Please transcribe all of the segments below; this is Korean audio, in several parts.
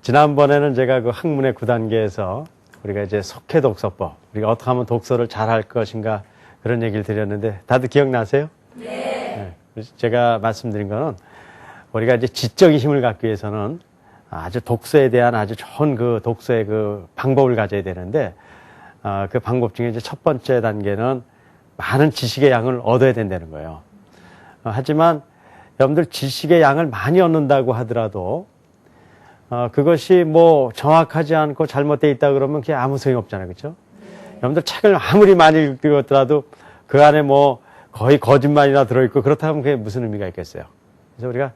지난번에는 제가 그 학문의 9단계에서 우리가 이제 속해독서법, 우리가 어떻게 하면 독서를 잘할 것인가 그런 얘기를 드렸는데 다들 기억나세요? 네. 제가 말씀드린 거는 우리가 이제 지적인 힘을 갖기 위해서는 아주 독서에 대한 아주 좋은 그 독서의 그 방법을 가져야 되는데 그 방법 중에 이제 첫 번째 단계는 많은 지식의 양을 얻어야 된다는 거예요. 하지만 여러분들 지식의 양을 많이 얻는다고 하더라도 그것이 뭐 정확하지 않고 잘못되어 있다 그러면 그게 아무 소용이 없잖아요. 그렇죠? 여러분들 책을 아무리 많이 읽었더라도 그 안에 뭐 거의 거짓말이나 들어있고 그렇다면 그게 무슨 의미가 있겠어요. 그래서 우리가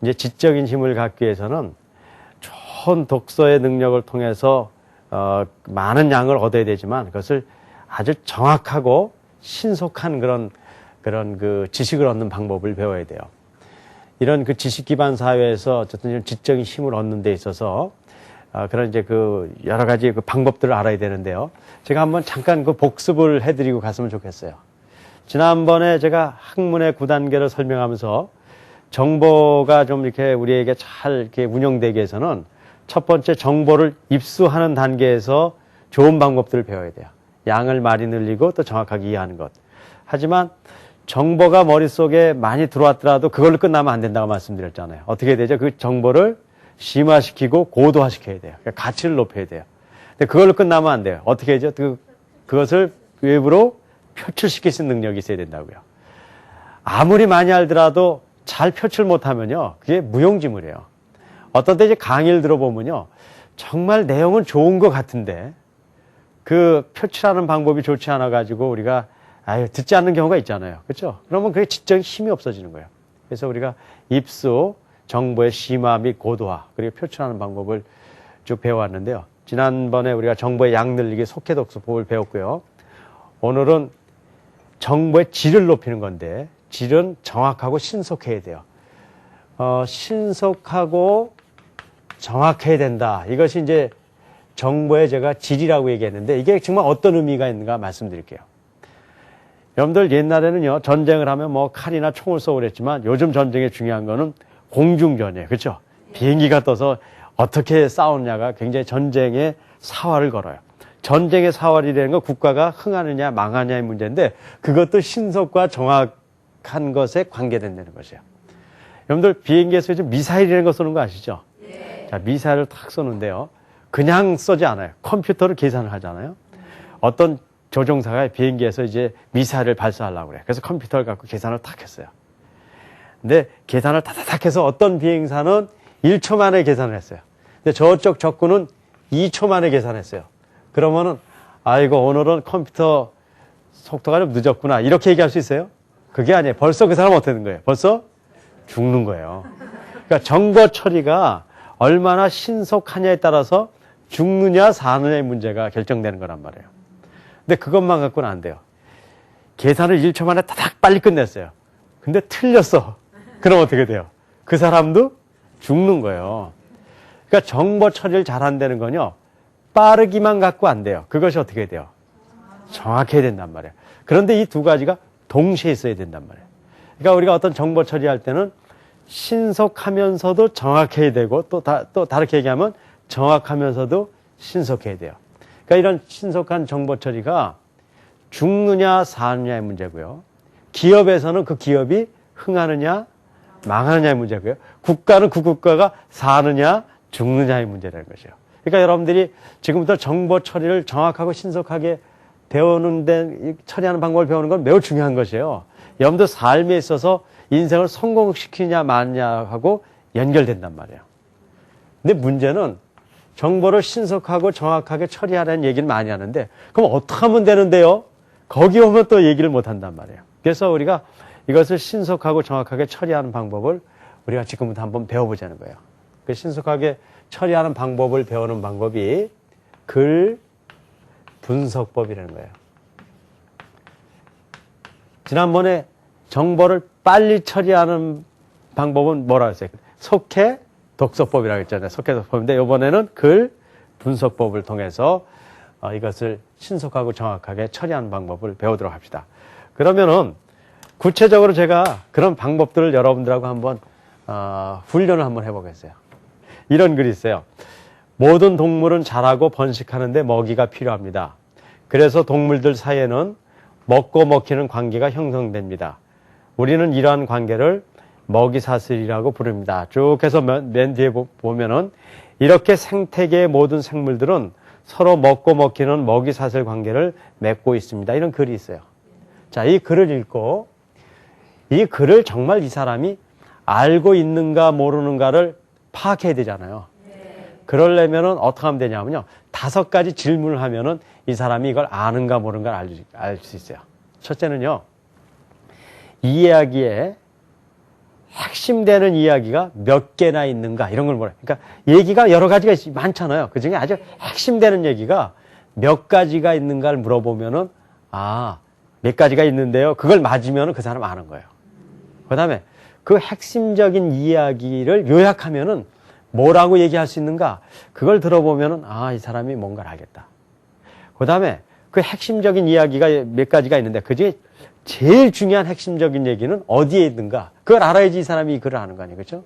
이제 지적인 힘을 갖기 위해서는 좋은 독서의 능력을 통해서 많은 양을 얻어야 되지만 그것을 아주 정확하고 신속한 그런 그 지식을 얻는 방법을 배워야 돼요. 이런 그 지식 기반 사회에서 어쨌든 이런 지적인 힘을 얻는 데 있어서 그런 이제 그 여러 가지 그 방법들을 알아야 되는데요. 제가 한번 잠깐 그 복습을 해드리고 갔으면 좋겠어요. 지난번에 제가 학문의 9단계를 설명하면서 정보가 좀 이렇게 우리에게 잘 이렇게 운영되기 위해서는 첫 번째 정보를 입수하는 단계에서 좋은 방법들을 배워야 돼요. 양을 많이 늘리고 또 정확하게 이해하는 것. 하지만 정보가 머릿속에 많이 들어왔더라도 그걸로 끝나면 안 된다고 말씀드렸잖아요. 어떻게 해야 되죠? 그 정보를 심화시키고 고도화시켜야 돼요. 그러니까 가치를 높여야 돼요. 근데 그걸로 끝나면 안 돼요. 어떻게 하죠? 그것을 외부로 표출시킬 수 있는 능력이 있어야 된다고요. 아무리 많이 알더라도 잘 표출 못하면요. 그게 무용지물이에요. 어떤 때 이제 강의를 들어보면요. 정말 내용은 좋은 것 같은데 그 표출하는 방법이 좋지 않아가지고 우리가 듣지 않는 경우가 있잖아요. 그렇죠? 그러면 그게 지적인 힘이 없어지는 거예요. 그래서 우리가 입수, 정보의 심화 및 고도화, 그리고 표출하는 방법을 쭉 배워왔는데요. 지난번에 우리가 정보의 양 늘리기 속해독서법을 배웠고요. 오늘은 정보의 질을 높이는 건데 질은 정확하고 신속해야 돼요. 신속하고 정확해야 된다. 이것이 이제 정보의 제가 질이라고 얘기했는데 이게 정말 어떤 의미가 있는가 말씀드릴게요. 여러분들 옛날에는요, 전쟁을 하면 뭐 칼이나 총을 쏘고 그랬지만 요즘 전쟁에 중요한 거는 공중전이에요. 그렇죠? 비행기가 떠서 어떻게 싸우느냐가 굉장히 전쟁의 사활을 걸어요. 전쟁의 사활이라는 건 국가가 흥하느냐 망하냐의 문제인데 그것도 신속과 정확한 것에 관계된다는 것이에요. 여러분들 비행기에서 요즘 미사일이라는 거 쏘는 거 아시죠? 네. 자, 미사일을 탁 쏘는데요. 그냥 쏘지 않아요. 컴퓨터로 계산을 하잖아요. 어떤 조종사가 비행기에서 이제 미사일을 발사하려고 그래요. 그래서 컴퓨터를 갖고 계산을 탁 했어요. 근데 계산을 타닥 해서 어떤 비행사는 1초 만에 계산을 했어요. 근데 저쪽 적군은 2초 만에 계산했어요. 그러면은 아이고 오늘은 컴퓨터 속도가 좀 늦었구나 이렇게 얘기할 수 있어요? 그게 아니에요. 벌써 그 사람 어떻게 된 거예요? 벌써 죽는 거예요. 그러니까 정보 처리가 얼마나 신속하냐에 따라서 죽느냐 사느냐의 문제가 결정되는 거란 말이에요. 근데 그것만 갖고는 안 돼요. 계산을 1초 만에 타닥 빨리 끝냈어요. 근데 틀렸어. 그럼 어떻게 돼요? 그 사람도 죽는 거예요. 그러니까 정보 처리를 잘한다는 건요. 빠르기만 갖고 안 돼요. 그것이 어떻게 돼요? 정확해야 된단 말이에요. 그런데 이 두 가지가 동시에 있어야 된단 말이에요. 그러니까 우리가 어떤 정보 처리할 때는 신속하면서도 정확해야 되고 또 다르게 얘기하면 정확하면서도 신속해야 돼요. 그러니까 이런 신속한 정보 처리가 죽느냐 사느냐의 문제고요. 기업에서는 그 기업이 흥하느냐 망하느냐의 문제고요. 국가는 그 국가가 사느냐 죽느냐의 문제라는 것이에요. 그러니까 여러분들이 지금부터 정보 처리를 정확하고 신속하게 배우는데 처리하는 방법을 배우는 건 매우 중요한 것이에요. 여러분들 삶에 있어서 인생을 성공시키냐 마냐하고 연결된단 말이에요. 근데 문제는 정보를 신속하고 정확하게 처리하라는 얘기를 많이 하는데 그럼 어떻게 하면 되는데요? 거기 오면 또 얘기를 못 한단 말이에요. 그래서 우리가 이것을 신속하고 정확하게 처리하는 방법을 우리가 지금부터 한번 배워보자는 거예요. 그 신속하게 처리하는 방법을 배우는 방법이 글 분석법이라는 거예요. 지난번에 정보를 빨리 처리하는 방법은 뭐라고 했어요? 속해 독서법이라고 했잖아요. 속해 독서법인데 이번에는 글 분석법을 통해서 이것을 신속하고 정확하게 처리하는 방법을 배우도록 합시다. 그러면은 구체적으로 제가 그런 방법들을 여러분들하고 한번 훈련을 한번 해보겠어요. 이런 글이 있어요. 모든 동물은 자라고 번식하는데 먹이가 필요합니다. 그래서 동물들 사이에는 먹고 먹히는 관계가 형성됩니다. 우리는 이러한 관계를 먹이사슬이라고 부릅니다. 쭉 해서 맨 뒤에 보면은 이렇게 생태계의 모든 생물들은 서로 먹고 먹히는 먹이사슬 관계를 맺고 있습니다. 이런 글이 있어요. 자, 이 글을 읽고 이 글을 정말 이 사람이 알고 있는가 모르는가를 파악해야 되잖아요. 그러려면은 어떻게 하면 되냐면요. 5가지 질문을 하면은 이 사람이 이걸 아는가 모르는가를 알 수 있어요. 첫째는요. 이 이야기에 핵심되는 이야기가 몇 개나 있는가 이런 걸 물어요. 그러니까 얘기가 여러 가지가 많잖아요. 그중에 아주 핵심되는 얘기가 몇 가지가 있는가를 물어보면은 몇 가지가 있는데요. 그걸 맞으면은 그 사람 아는 거예요. 그다음에 그 핵심적인 이야기를 요약하면은 뭐라고 얘기할 수 있는가? 그걸 들어보면은 이 사람이 뭔가를 알겠다. 그다음에 그 핵심적인 이야기가 몇 가지가 있는데 그중에 제일 중요한 핵심적인 얘기는 어디에 있는가? 그걸 알아야지 이 사람이 이 글을 아는 거 아니에요. 그렇죠?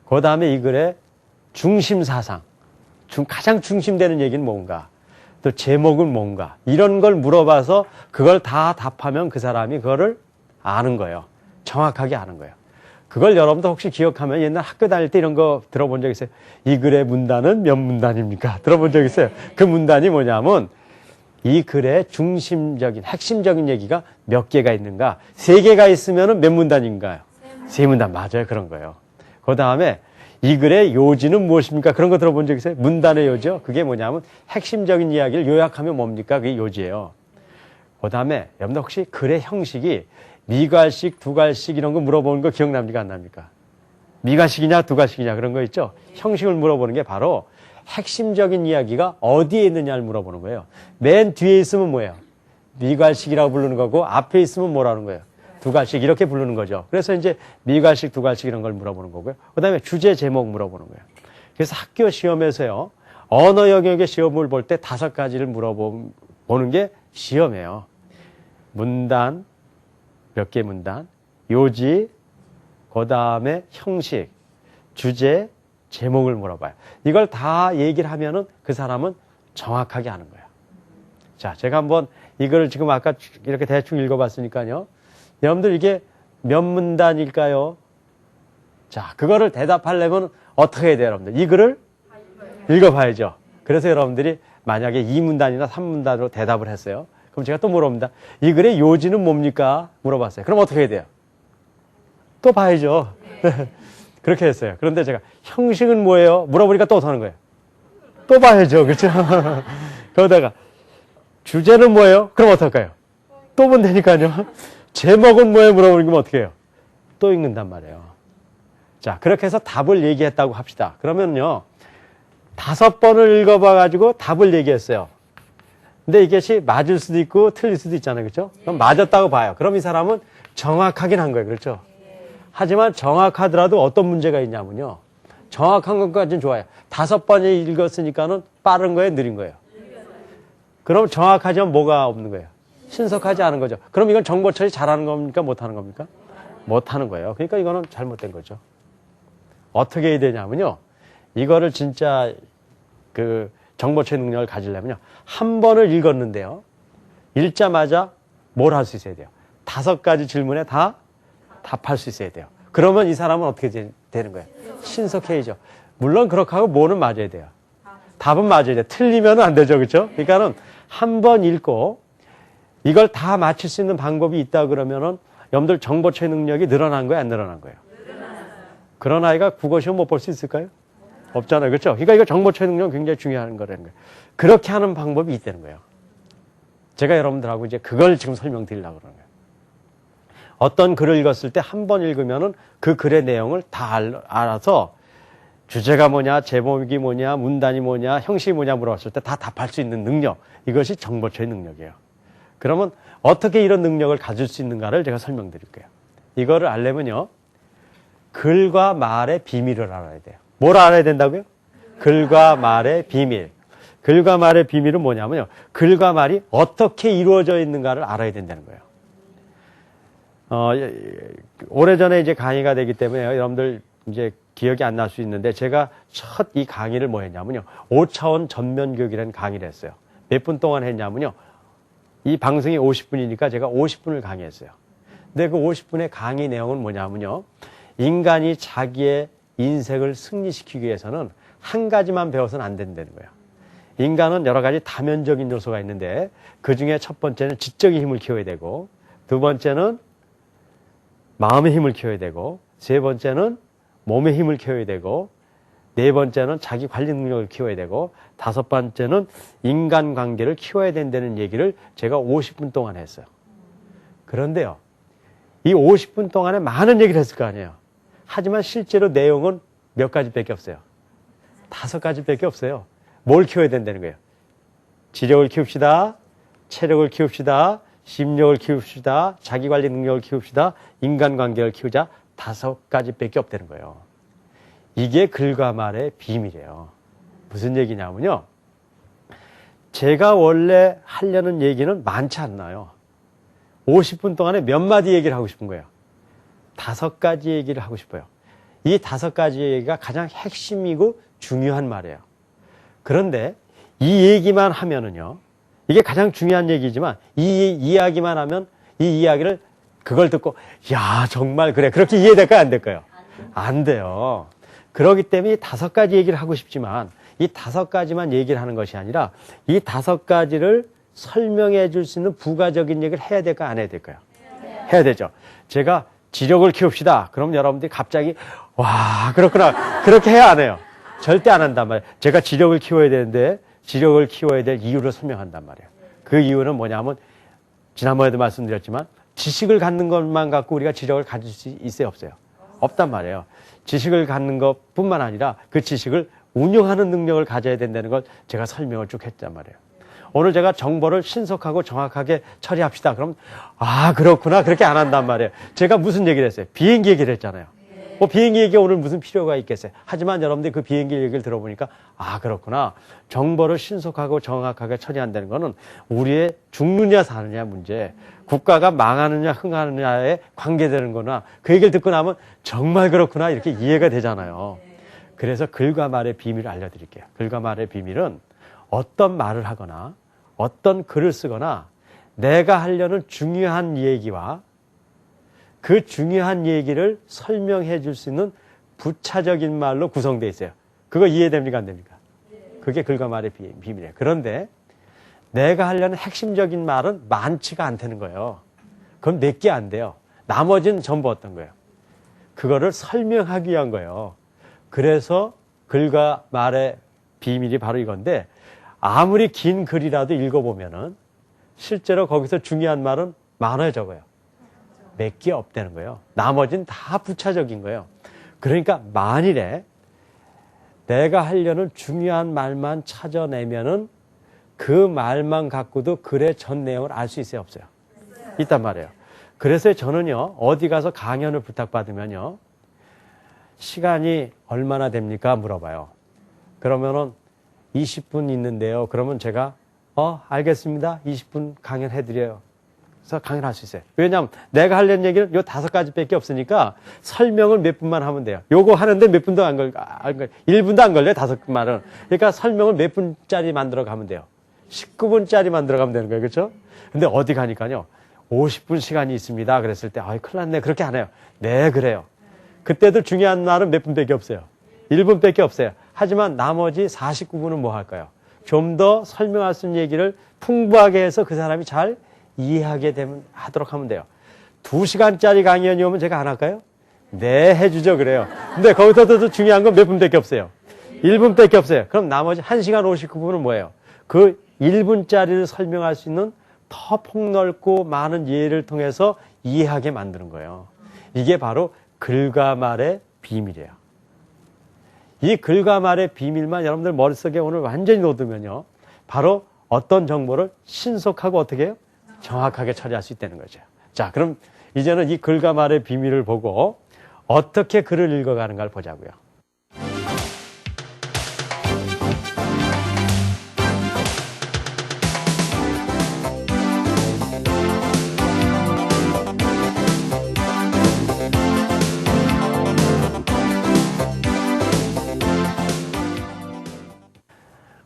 그다음에 이 글의 중심 사상, 가장 중심되는 얘기는 뭔가? 또 제목은 뭔가? 이런 걸 물어봐서 그걸 다 답하면 그 사람이 그거를 아는 거예요. 정확하게 아는 거예요. 그걸 여러분도 혹시 기억하면 옛날 학교 다닐 때 이런 거 들어본 적 있어요? 이 글의 문단은 몇 문단입니까? 들어본 적 있어요? 그 문단이 뭐냐면 이 글의 중심적인, 핵심적인 얘기가 몇 개가 있는가? 3개가 있으면 몇 문단인가요? 3문단. 맞아요. 그런 거예요. 그 다음에 이 글의 요지는 무엇입니까? 그런 거 들어본 적 있어요? 문단의 요지요? 그게 뭐냐면 핵심적인 이야기를 요약하면 뭡니까? 그게 요지예요. 그 다음에 여러분들 혹시 글의 형식이 미괄식, 두괄식 이런 거 물어보는 거 기억납니까? 안 납니까? 미괄식이냐, 두괄식이냐 그런 거 있죠? 형식을 물어보는 게 바로 핵심적인 이야기가 어디에 있느냐를 물어보는 거예요. 맨 뒤에 있으면 뭐예요? 미괄식이라고 부르는 거고 앞에 있으면 뭐라는 거예요? 두괄식 이렇게 부르는 거죠. 그래서 이제 미괄식, 두괄식 이런 걸 물어보는 거고요. 그다음에 주제 제목 물어보는 거예요. 그래서 학교 시험에서요. 언어 영역의 시험을 볼 때 5가지를 물어보는 게 시험이에요. 문단, 몇 개 문단, 요지, 그다음에 형식, 주제, 제목을 물어봐요. 이걸 다 얘기를 하면은 그 사람은 정확하게 아는 거예요. 자, 제가 한번 이걸 지금 아까 이렇게 대충 읽어봤으니까요. 여러분들 이게 몇 문단일까요? 자, 그거를 대답하려면 어떻게 해야 돼요, 여러분들? 이 글을 읽어봐야죠. 그래서 여러분들이 만약에 2문단이나 3문단으로 대답을 했어요. 그럼 제가 또 물어봅니다. 이 글의 요지는 뭡니까? 물어봤어요. 그럼 어떻게 해야 돼요? 또 봐야죠. 그렇게 했어요. 그런데 제가 형식은 뭐예요? 물어보니까 또 어떡하는 거예요? 또 봐야죠. 그렇죠? 그러다가 주제는 뭐예요? 그럼 어떡할까요? 또 보면 되니까요. 제목은 뭐예요? 물어보니까 어떻게 해요? 또 읽는단 말이에요. 자, 그렇게 해서 답을 얘기했다고 합시다. 그러면요. 5번을 읽어봐가지고 답을 얘기했어요. 근데 이것이 맞을 수도 있고 틀릴 수도 있잖아요. 그렇죠? 그럼 맞았다고 봐요. 그럼 이 사람은 정확하긴 한 거예요. 그렇죠? 하지만 정확하더라도 어떤 문제가 있냐면요. 정확한 것까지는 좋아요. 5번에 읽었으니까는 빠른 거예요? 느린 거예요? 그럼 정확하지만 뭐가 없는 거예요? 신속하지 않은 거죠. 그럼 이건 정보 처리 잘하는 겁니까? 못하는 겁니까? 못하는 거예요. 그러니까 이거는 잘못된 거죠. 어떻게 해야 되냐면요. 이거를 진짜 그 정보 처리 능력을 가지려면요. 한 번을 읽었는데요. 읽자마자 뭘 할 수 있어야 돼요? 5가지 질문에 다 답할 수 있어야 돼요. 그러면 이 사람은 어떻게 되는 거예요? 신속해야죠. 물론 그렇게 하고 뭐는 맞아야 돼요. 답은 맞아야 돼요. 틀리면 안 되죠. 그렇죠? 그러니까는 한 번 읽고 이걸 다 맞출 수 있는 방법이 있다 그러면은 여러분들 정보 처리 능력이 늘어난 거예요? 안 늘어난 거예요? 그런 아이가 국어시험 못 볼 수 있을까요? 없잖아요. 그렇죠? 그러니까 이거 정보 처리 능력은 굉장히 중요한 거라는 거예요. 그렇게 하는 방법이 있다는 거예요. 제가 여러분들하고 이제 그걸 지금 설명드리려고 그러는 거예요. 어떤 글을 읽었을 때 한 번 읽으면은 그 글의 내용을 다 알아서 주제가 뭐냐, 제목이 뭐냐, 문단이 뭐냐, 형식이 뭐냐 물어봤을 때 다 답할 수 있는 능력. 이것이 정보 처리 능력이에요. 그러면 어떻게 이런 능력을 가질 수 있는가를 제가 설명드릴게요. 이거를 알려면요. 글과 말의 비밀을 알아야 돼요. 뭘 알아야 된다고요? 글과 말의 비밀. 글과 말의 비밀은 뭐냐면요. 글과 말이 어떻게 이루어져 있는가를 알아야 된다는 거예요. 오래전에 이제 강의가 되기 때문에 여러분들 이제 기억이 안 날 수 있는데 제가 첫 이 강의를 뭐 했냐면요. 5차원 전면 교육이라는 강의를 했어요. 몇 분 동안 했냐면요. 이 방송이 50분이니까 제가 50분을 강의했어요. 근데 그 50분의 강의 내용은 뭐냐면요. 인간이 자기의 인생을 승리시키기 위해서는 한 가지만 배워서는 안 된다는 거예요. 인간은 여러 가지 다면적인 요소가 있는데 그 중에 첫 번째는 지적인 힘을 키워야 되고, 두 번째는 마음의 힘을 키워야 되고, 세 번째는 몸의 힘을 키워야 되고, 네 번째는 자기 관리 능력을 키워야 되고, 다섯 번째는 인간관계를 키워야 된다는 얘기를 제가 50분 동안 했어요. 그런데요, 이 50분 동안에 많은 얘기를 했을 거 아니에요. 하지만 실제로 내용은 몇 가지밖에 없어요. 5가지밖에 없어요. 뭘 키워야 된다는 거예요? 지력을 키웁시다. 체력을 키웁시다. 심력을 키웁시다. 자기관리 능력을 키웁시다. 인간관계를 키우자. 5가지밖에 없다는 거예요. 이게 글과 말의 비밀이에요. 무슨 얘기냐면요. 제가 원래 하려는 얘기는 많지 않나요. 50분 동안에 몇 마디 얘기를 하고 싶은 거예요. 5가지 얘기를 하고 싶어요. 이 5가지 얘기가 가장 핵심이고 중요한 말이에요. 그런데 이 얘기만 하면은요, 이게 가장 중요한 얘기지만 이 이야기만 하면 이 이야기를 그걸 듣고 야 정말 그래 그렇게 이해될까요 안 될까요? 안 돼요. 그렇기 때문에 이 5가지 얘기를 하고 싶지만 이 5가지만 얘기를 하는 것이 아니라 이 5가지를 설명해 줄 수 있는 부가적인 얘기를 해야 될까 안 해야 될까요? 해야 되죠. 제가 지력을 키웁시다. 그럼 여러분들이 갑자기 와 그렇구나 그렇게 해야 안 해요. 절대 안 한단 말이에요. 제가 지력을 키워야 되는데 지력을 키워야 될 이유를 설명한단 말이에요. 그 이유는 뭐냐면 지난번에도 말씀드렸지만 지식을 갖는 것만 갖고 우리가 지력을 가질 수 있어요 없어요? 없단 말이에요. 지식을 갖는 것뿐만 아니라 그 지식을 운용하는 능력을 가져야 된다는 걸 제가 설명을 쭉 했단 말이에요. 오늘 제가 정보를 신속하고 정확하게 처리합시다. 그럼 아 그렇구나 그렇게 안 한단 말이에요. 제가 무슨 얘기를 했어요? 비행기 얘기를 했잖아요. 뭐 비행기 얘기 오늘 무슨 필요가 있겠어요. 하지만 여러분들이 그 비행기 얘기를 들어보니까 아 그렇구나. 정보를 신속하고 정확하게 처리한다는 거는 우리의 죽느냐 사느냐 문제, 국가가 망하느냐 흥하느냐에 관계되는 거나 그 얘기를 듣고 나면 정말 그렇구나 이렇게 이해가 되잖아요. 그래서 글과 말의 비밀을 알려드릴게요. 글과 말의 비밀은 어떤 말을 하거나 어떤 글을 쓰거나 내가 하려는 중요한 얘기와 그 중요한 얘기를 설명해 줄 수 있는 부차적인 말로 구성되어 있어요. 그거 이해됩니까? 안 됩니까? 그게 글과 말의 비밀이에요. 그런데 내가 하려는 핵심적인 말은 많지가 않다는 거예요. 그건 몇 개 안 돼요. 나머지는 전부 어떤 거예요? 그거를 설명하기 위한 거예요. 그래서 글과 말의 비밀이 바로 이건데 아무리 긴 글이라도 읽어보면은 실제로 거기서 중요한 말은 많아요, 적어요. 몇 개 없다는 거예요. 나머지는 다 부차적인 거예요. 그러니까 만일에 내가 하려는 중요한 말만 찾아내면은 그 말만 갖고도 글의 전 내용을 알 수 있어요, 없어요? 있단 말이에요. 그래서 저는요, 어디 가서 강연을 부탁받으면요, 시간이 얼마나 됩니까? 물어봐요. 그러면은 20분 있는데요. 그러면 제가, 알겠습니다. 20분 강연해드려요. 그래서 강연할 수 있어요. 왜냐하면 내가 하려는 얘기는 요 5가지밖에 없으니까 설명을 몇 분만 하면 돼요. 요거 하는데 몇 분도 안 1분도 안 걸려요, 5말은. 그러니까 설명을 몇 분짜리 만들어 가면 돼요. 19분짜리 만들어 가면 되는 거예요. 그렇죠? 근데 어디 가니까요. 50분 시간이 있습니다. 그랬을 때, 큰일 났네. 그렇게 안 해요. 네, 그래요. 그때도 중요한 말은 몇 분밖에 없어요. 1분밖에 없어요. 하지만 나머지 49분은 뭐 할까요? 좀 더 설명할 수 있는 얘기를 풍부하게 해서 그 사람이 잘 이해하게 하도록 하면 돼요. 2시간짜리 강연이 오면 제가 안 할까요? 네, 해주죠. 그래요. 근데 거기서 더 중요한 건 몇 분밖에 없어요. 1분밖에 없어요. 그럼 나머지 1시간 59분은 뭐예요? 그 1분짜리를 설명할 수 있는 더 폭넓고 많은 예를 통해서 이해하게 만드는 거예요. 이게 바로 글과 말의 비밀이에요. 이 글과 말의 비밀만 여러분들 머릿속에 오늘 완전히 놓으면요. 바로 어떤 정보를 신속하고 어떻게 해요? 정확하게 처리할 수 있다는 거죠. 자, 그럼 이제는 이 글과 말의 비밀을 보고 어떻게 글을 읽어가는가를 보자고요.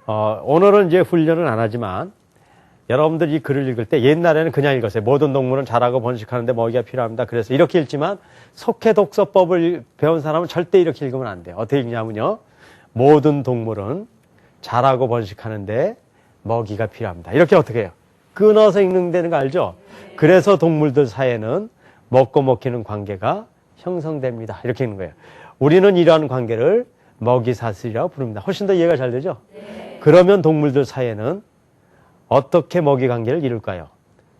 오늘은 이제 훈련은 안 하지만 여러분들이 이 글을 읽을 때 옛날에는 그냥 읽었어요. 모든 동물은 자라고 번식하는데 먹이가 필요합니다. 그래서 이렇게 읽지만 속해독서법을 배운 사람은 절대 이렇게 읽으면 안 돼요. 어떻게 읽냐면요. 모든 동물은 자라고 번식하는데 먹이가 필요합니다. 이렇게 어떻게 해요? 끊어서 읽는다는 거 알죠? 그래서 동물들 사이에는 먹고 먹히는 관계가 형성됩니다. 이렇게 읽는 거예요. 우리는 이러한 관계를 먹이사슬이라고 부릅니다. 훨씬 더 이해가 잘 되죠? 그러면 동물들 사이에는 어떻게 먹이 관계를 이룰까요?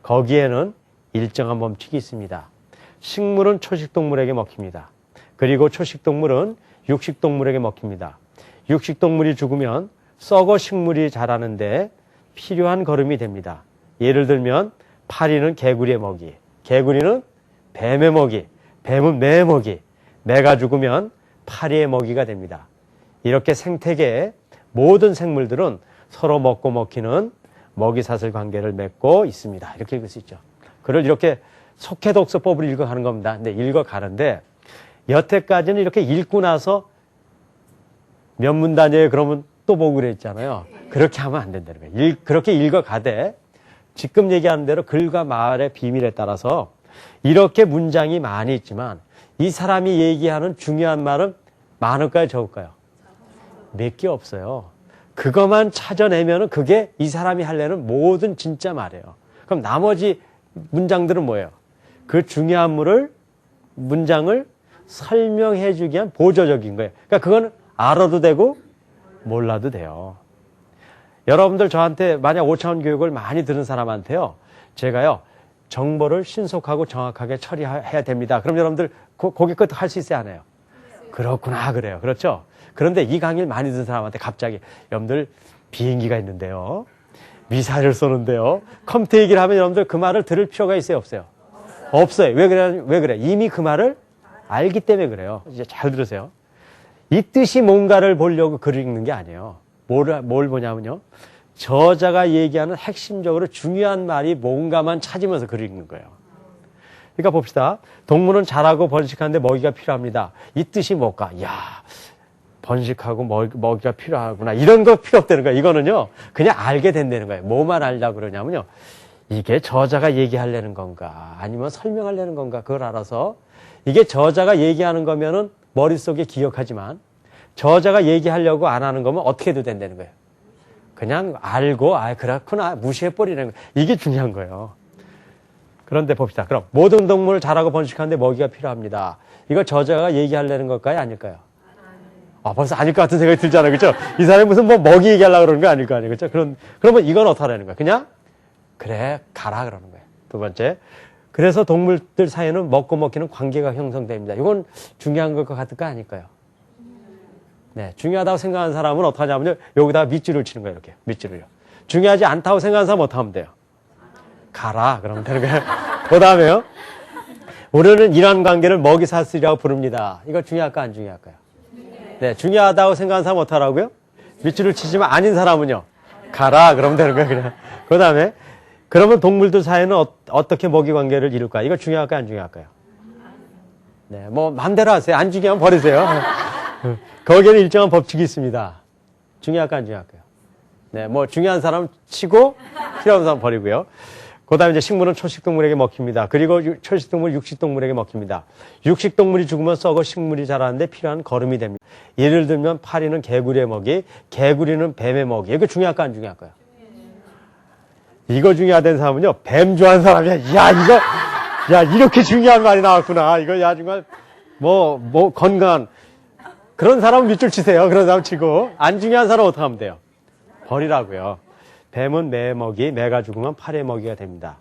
거기에는 일정한 법칙이 있습니다. 식물은 초식동물에게 먹힙니다. 그리고 초식동물은 육식동물에게 먹힙니다. 육식동물이 죽으면 썩어 식물이 자라는데 필요한 거름이 됩니다. 예를 들면 파리는 개구리의 먹이, 개구리는 뱀의 먹이, 뱀은 매의 먹이, 매가 죽으면 파리의 먹이가 됩니다. 이렇게 생태계의 모든 생물들은 서로 먹고 먹히는 먹이사슬 관계를 맺고 있습니다. 이렇게 읽을 수 있죠. 그걸 이렇게 속해독서법을 읽어가는 겁니다. 근데 읽어가는데 여태까지는 이렇게 읽고 나서 몇 문단이에요 그러면 또 보고 그랬잖아요. 그렇게 하면 안 된다는 거예요. 그렇게 읽어가되 지금 얘기하는 대로 글과 말의 비밀에 따라서 이렇게 문장이 많이 있지만 이 사람이 얘기하는 중요한 말은 많을까요 적을까요? 몇 개 없어요. 그것만 찾아내면은 그게 이 사람이 하려는 모든 진짜 말이에요. 그럼 나머지 문장들은 뭐예요? 그 중요한 문장을 설명해 주기 위한 보조적인 거예요. 그러니까 그건 알아도 되고 몰라도 돼요. 여러분들 저한테 만약 5차원 교육을 많이 들은 사람한테요. 제가요. 정보를 신속하고 정확하게 처리해야 됩니다. 그럼 여러분들 거기 끝 할 수 있어야 하나요? 그렇구나 그래요. 그렇죠? 그런데 이 강의를 많이 듣는 사람한테 갑자기 여러분들 비행기가 있는데요. 미사일을 쏘는데요. 컴퓨터 얘기를 하면 여러분들 그 말을 들을 필요가 있어요? 없어요? 없어요. 왜 그래? 이미 그 말을 알기 때문에 그래요. 이제 잘 들으세요. 이 뜻이 뭔가를 보려고 글을 읽는 게 아니에요. 뭘 보냐면요. 저자가 얘기하는 핵심적으로 중요한 말이 뭔가만 찾으면서 글을 읽는 거예요. 그러니까 봅시다. 동물은 자라고 번식하는데 먹이가 필요합니다. 이 뜻이 뭘까? 번식하고 먹이가 필요하구나. 이런 거 필요 없다는 거예요. 이거는요. 그냥 알게 된다는 거예요. 뭐만 알려고 그러냐면요. 이게 저자가 얘기하려는 건가 아니면 설명하려는 건가 그걸 알아서 이게 저자가 얘기하는 거면은 머릿속에 기억하지만 저자가 얘기하려고 안 하는 거면 어떻게 해도 된다는 거예요. 그냥 알고 그렇구나 무시해버리는 거예요. 이게 중요한 거예요. 그런데 봅시다. 그럼 모든 동물을 자라고 번식하는데 먹이가 필요합니다. 이거 저자가 얘기하려는 걸까요? 아닐까요? 벌써 아닐 것 같은 생각이 들잖아요. 그렇죠? 이 사람이 무슨 먹이 얘기하려고 그러는 거 아닐 거 아니에요. 그렇죠? 그러면 이건 어떻게 하라는 거예요? 그냥 그래 가라 그러는 거예요. 두 번째. 그래서 동물들 사이에는 먹고 먹히는 관계가 형성됩니다. 이건 중요한 것 같을까 아닐까요? 네, 중요하다고 생각하는 사람은 어떻게 하냐면요. 여기다가 밑줄을 치는 거예요. 이렇게 밑줄을요. 중요하지 않다고 생각하는 사람은 어떻게 하면 돼요? 가라 그러면 되는 거예요. 그 다음에요. 우리는 이러한 관계를 먹이사슬이라고 부릅니다. 이거 중요할까 안 중요할까요? 네, 중요하다고 생각하는 사람은 어떻게 하라고요? 밑줄을 치지만 아닌 사람은요. 가라 그러면 되는 거예요. 그냥. 그 다음에 그러면 동물들 사이에는 어떻게 먹이 관계를 이룰까? 이거 중요할까요? 안 중요할까요? 네, 뭐 마음대로 하세요. 안 중요하면 버리세요. 거기에는 일정한 법칙이 있습니다. 중요할까요? 안 중요할까요? 네, 뭐 중요한 사람 치고 필요한 사람 버리고요. 그 다음에 이제 식물은 초식동물에게 먹힙니다. 그리고 초식동물, 육식동물에게 먹힙니다. 육식동물이 죽으면 썩어 식물이 자라는데 필요한 거름이 됩니다. 예를 들면 파리는 개구리의 먹이, 개구리는 뱀의 먹이. 이거 중요할까 안 중요할까요? 이거 중요하다는 사람은요, 뱀 좋아하는 사람이야. 야, 이렇게 중요한 말이 나왔구나. 이거 야, 정말, 건강한. 그런 사람은 밑줄 치세요. 그런 사람 치고. 안 중요한 사람은 어떻게 하면 돼요? 버리라고요. 뱀은 매의 먹이, 매가 죽으면 파리의 먹이가 됩니다.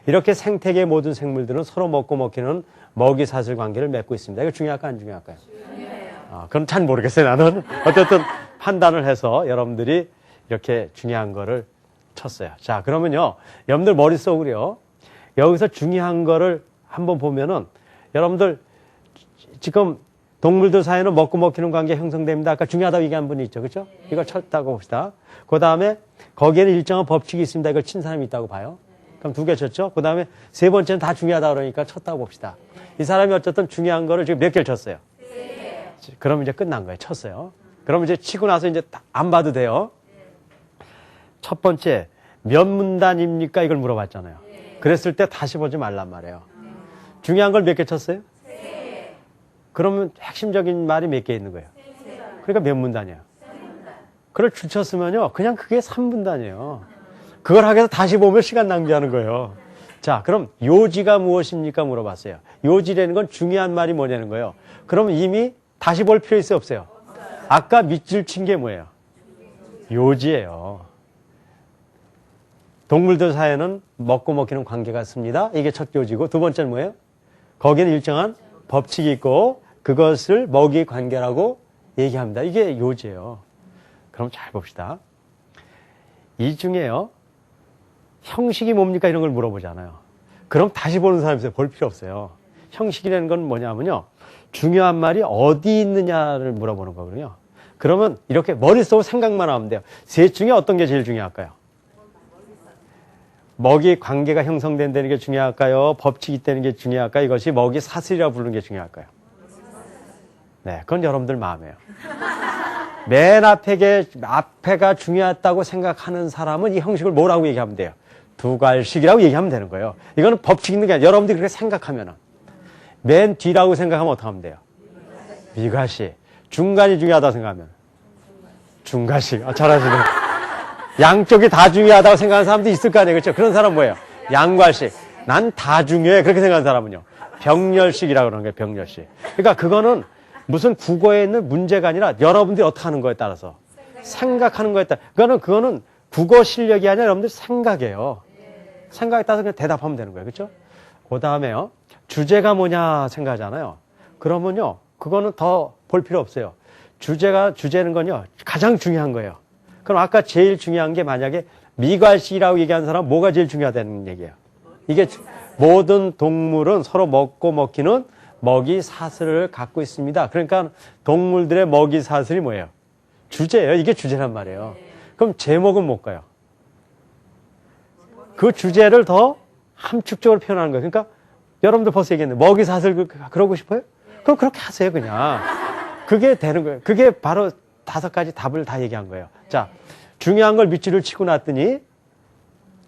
이렇게 생태계 모든 생물들은 서로 먹고 먹히는 먹이사슬 관계를 맺고 있습니다. 이거 중요할까 안 중요할까요? 중요해요. 그건 잘 모르겠어요. 나는 어쨌든 판단을 해서 여러분들이 이렇게 중요한 거를 쳤어요. 자, 그러면요. 여러분들 머릿속으로요. 여기서 중요한 거를 한번 보면은 여러분들 지금 동물들 사이에는 먹고 먹히는 관계 형성됩니다. 아까 중요하다고 얘기한 분이 있죠. 그렇죠? 이걸 쳤다고 봅시다. 그 다음에 거기에는 일정한 법칙이 있습니다. 이걸 친 사람이 있다고 봐요. 그럼 두 개 쳤죠? 그 다음에 세 번째는 다 중요하다 그러니까 쳤다고 봅시다. 이 사람이 어쨌든 중요한 거를 지금 몇 개를 쳤어요? 그럼 이제 끝난 거예요. 쳤어요. 그럼 이제 치고 나서 이제 안 봐도 돼요. 첫 번째, 몇 문단입니까? 이걸 물어봤잖아요. 그랬을 때 다시 보지 말란 말이에요. 중요한 걸 몇 개 쳤어요? 그러면 핵심적인 말이 몇 개 있는 거예요? 그러니까 몇 문단이에요? 그걸 줄쳤으면요, 그냥 그게 3분단이에요. 그걸 하기 위해서 다시 보면 시간 낭비하는 거예요. 자, 그럼 요지가 무엇입니까? 물어봤어요. 요지라는 건 중요한 말이 뭐냐는 거예요. 그럼 이미 다시 볼 필요 있어요? 없어요? 아까 밑줄 친 게 뭐예요? 요지예요. 동물들 사이에는 먹고 먹히는 관계가 있습니다. 이게 첫 요지고, 두 번째는 뭐예요? 거기는 일정한 법칙이 있고 그것을 먹이 관계라고 얘기합니다. 이게 요지예요. 그럼 잘 봅시다. 이 중에요, 형식이 뭡니까? 이런 걸 물어보잖아요. 그럼 다시 보는 사람이 있어요. 볼 필요 없어요. 형식이라는 건 뭐냐면요, 중요한 말이 어디 있느냐를 물어보는 거거든요. 그러면 이렇게 머릿속으로 생각만 하면 돼요. 셋 중에 어떤 게 제일 중요할까요? 먹이 관계가 형성된다는 게 중요할까요? 법칙이 있다는 게 중요할까요? 이것이 먹이 사슬이라고 부르는 게 중요할까요? 네, 그건 여러분들 마음이에요. 맨 앞에가 중요하다고 생각하는 사람은 이 형식을 뭐라고 얘기하면 돼요? 두괄식이라고 얘기하면 되는 거예요. 이거는 법칙 있는 게 아니라 여러분들이 그렇게 생각하면은. 맨 뒤라고 생각하면 어떻게 하면 돼요? 미괄식. 중간이 중요하다고 생각하면 중괄식. 잘하시네. 양쪽이 다 중요하다고 생각하는 사람도 있을 거 아니에요. 그렇죠? 그런 사람 뭐예요? 양괄식. 난 다 중요해. 그렇게 생각하는 사람은요, 병렬식이라고 그러는 거예요. 병렬식. 그러니까 그거는 무슨 국어에 있는 문제가 아니라 여러분들이 어떻게 하는 거에 따라서 생각하는 거에 따라. 그거는 국어 실력이 아니라 여러분들 생각이에요. 생각에 따라서 그냥 대답하면 되는 거예요. 그렇죠? 그 다음에요, 주제가 뭐냐 생각하잖아요. 그러면요, 그거는 더 볼 필요 없어요. 주제는 건요, 가장 중요한 거예요. 그럼 아까 제일 중요한 게 만약에 미괄식이라고 얘기하는 사람은 뭐가 제일 중요하다는 얘기예요? 이게 모든 동물은 서로 먹고 먹히는 먹이 사슬을 갖고 있습니다. 그러니까 동물들의 먹이 사슬이 뭐예요? 주제예요. 이게 주제란 말이에요. 그럼 제목은 뭘까요? 그 주제를 더 함축적으로 표현하는 거예요. 그러니까 여러분들 벌써 얘기했는데 먹이 사슬 그러고 싶어요? 그럼 그렇게 하세요. 그냥. 그게 되는 거예요. 그게 바로 5가지 답을 다 얘기한 거예요. 자, 중요한 걸 밑줄을 치고 났더니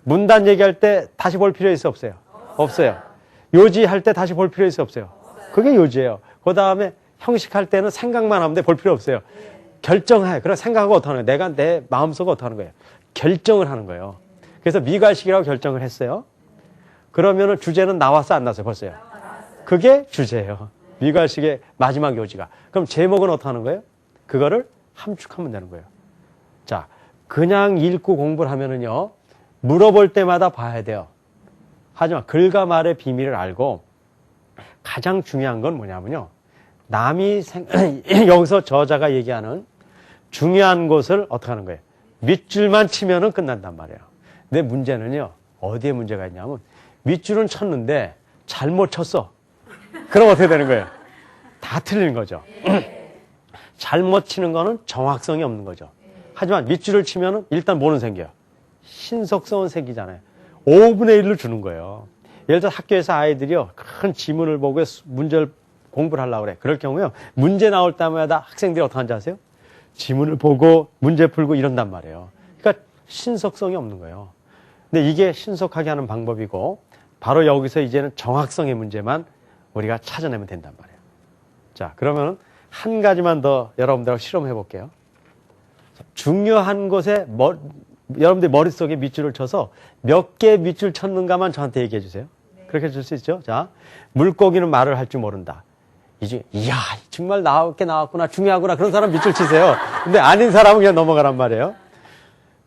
문단 얘기할 때 다시 볼 필요 있어 없어요? 없어요. 요지할 때 다시 볼 필요 있어 없어요? 그게 요지예요. 그 다음에 형식할 때는 생각만 하면 돼. 볼 필요 없어요. 결정해. 그래, 생각하고 어떻게 하는 거예요? 내가 내 마음속에 어떻게 하는 거예요? 결정을 하는 거예요. 그래서 미괄식이라고 결정을 했어요. 그러면은 주제는 나왔어, 안 나왔어요? 벌써요. 그게 주제예요. 미괄식의 마지막 요지가. 그럼 제목은 어떻게 하는 거예요? 그거를 함축하면 되는 거예요. 자, 그냥 읽고 공부를 하면은요, 물어볼 때마다 봐야 돼요. 하지만 글과 말의 비밀을 알고 가장 중요한 건 뭐냐면요, 여기서 저자가 얘기하는 중요한 것을 어떻게 하는 거예요? 밑줄만 치면은 끝난단 말이에요. 근데 문제는요, 어디에 문제가 있냐면 밑줄은 쳤는데 잘못 쳤어. 그럼 어떻게 되는 거예요? 다 틀리는 거죠. 잘못 치는 거는 정확성이 없는 거죠. 하지만 밑줄을 치면은 일단 뭐는 생겨요? 신속성은 생기잖아요. 5분의 1로 주는 거예요. 예를 들어 학교에서 아이들이요, 큰 지문을 보고 문제를 공부를 하려고 그래. 그럴 경우요, 문제 나올 때마다 학생들이 어떻게 하는지 아세요? 지문을 보고 문제 풀고 이런단 말이에요. 그러니까 신속성이 없는 거예요. 근데 이게 신속하게 하는 방법이고, 바로 여기서 이제는 정확성의 문제만 우리가 찾아내면 된단 말이에요. 자, 그러면 한 가지만 더 여러분들하고 실험해 볼게요. 중요한 곳에 여러분들 머릿속에 밑줄을 쳐서 몇 개 밑줄 쳤는가만 저한테 얘기해 주세요. 그렇게 해줄 수 있죠? 자, 물고기는 말을 할 줄 모른다. 이야, 정말 나왔구나, 중요하구나. 그런 사람 밑줄 치세요. 근데 아닌 사람은 그냥 넘어가란 말이에요.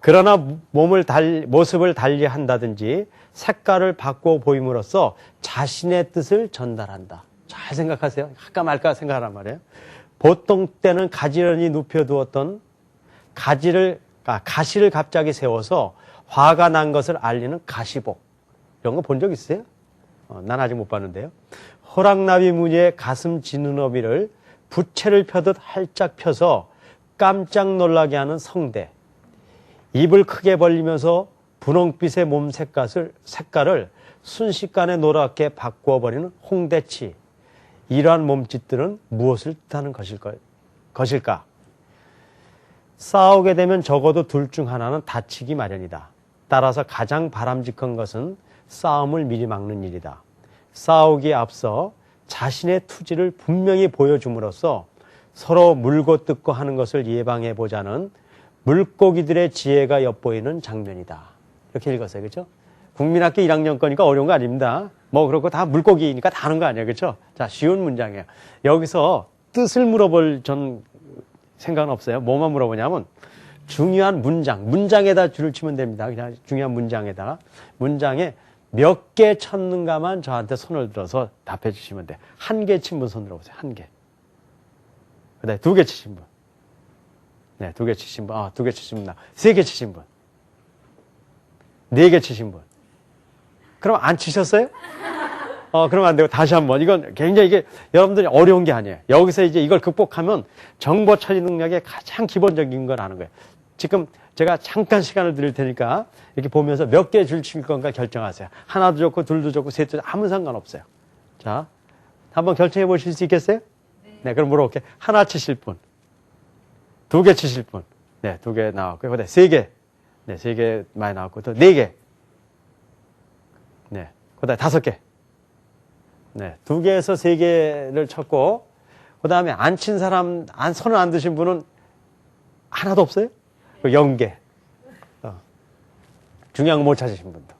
그러나 모습을 달리 한다든지 색깔을 바꿔 보임으로써 자신의 뜻을 전달한다. 잘 생각하세요. 할까 말까 생각하란 말이에요. 보통 때는 가지런히 눕혀두었던 가시를 갑자기 세워서 화가 난 것을 알리는 가시복. 이런 거 본 적 있어요? 난 아직 못 봤는데요. 호랑나비 무늬의 가슴 지느러미를 부채를 펴듯 활짝 펴서 깜짝 놀라게 하는 성대. 입을 크게 벌리면서 분홍빛의 몸 색깔을 순식간에 노랗게 바꾸어버리는 홍대치. 이러한 몸짓들은 무엇을 뜻하는 것일까? 싸우게 되면 적어도 둘 중 하나는 다치기 마련이다. 따라서 가장 바람직한 것은 싸움을 미리 막는 일이다. 싸우기에 앞서 자신의 투지를 분명히 보여줌으로써 서로 물고 뜯고 하는 것을 예방해보자는 물고기들의 지혜가 엿보이는 장면이다. 이렇게 읽었어요. 그렇죠? 국민학교 1학년 거니까 어려운 거 아닙니다. 뭐 그렇고 다 물고기니까 다 하는 거 아니에요. 그렇죠? 자, 쉬운 문장이에요. 여기서 뜻을 물어볼 전 생각은 없어요. 뭐만 물어보냐면 중요한 문장에다 줄을 치면 됩니다. 그냥 중요한 문장에다가 문장에 몇 개 쳤는가만 저한테 손을 들어서 답해 주시면 돼요. 한 개 친 분 손 들어보세요. 한 개. 그다음에 두 개 치신 분. 네, 두 개 치신 분. 두 개 치신 분. 세 개 치신 분. 네 개 치신 분. 그럼 안 치셨어요? 그러면 안 되고 다시 한번. 이건 굉장히 이게 여러분들이 어려운 게 아니에요. 여기서 이제 이걸 극복하면 정보 처리 능력의 가장 기본적인 걸 아는 거예요. 지금 제가 잠깐 시간을 드릴 테니까 이렇게 보면서 몇 개 줄 칠 건가 결정하세요. 하나도 좋고 둘도 좋고 셋도 좋고 아무 상관없어요. 자, 한번 결정해 보실 수 있겠어요? 네, 그럼 물어볼게요. 하나 치실 분. 두 개 치실 분. 네, 두 개 나왔고요. 그다음에 세 개. 네, 세 개 많이 나왔고 또 네 개. 네, 그다음에 다섯 개. 네, 두 개에서 세 개를 쳤고 그다음에 안 친 사람, 손을 안 드신 분은 하나도 없어요? 0개. 중요한 거 못 찾으신 분도.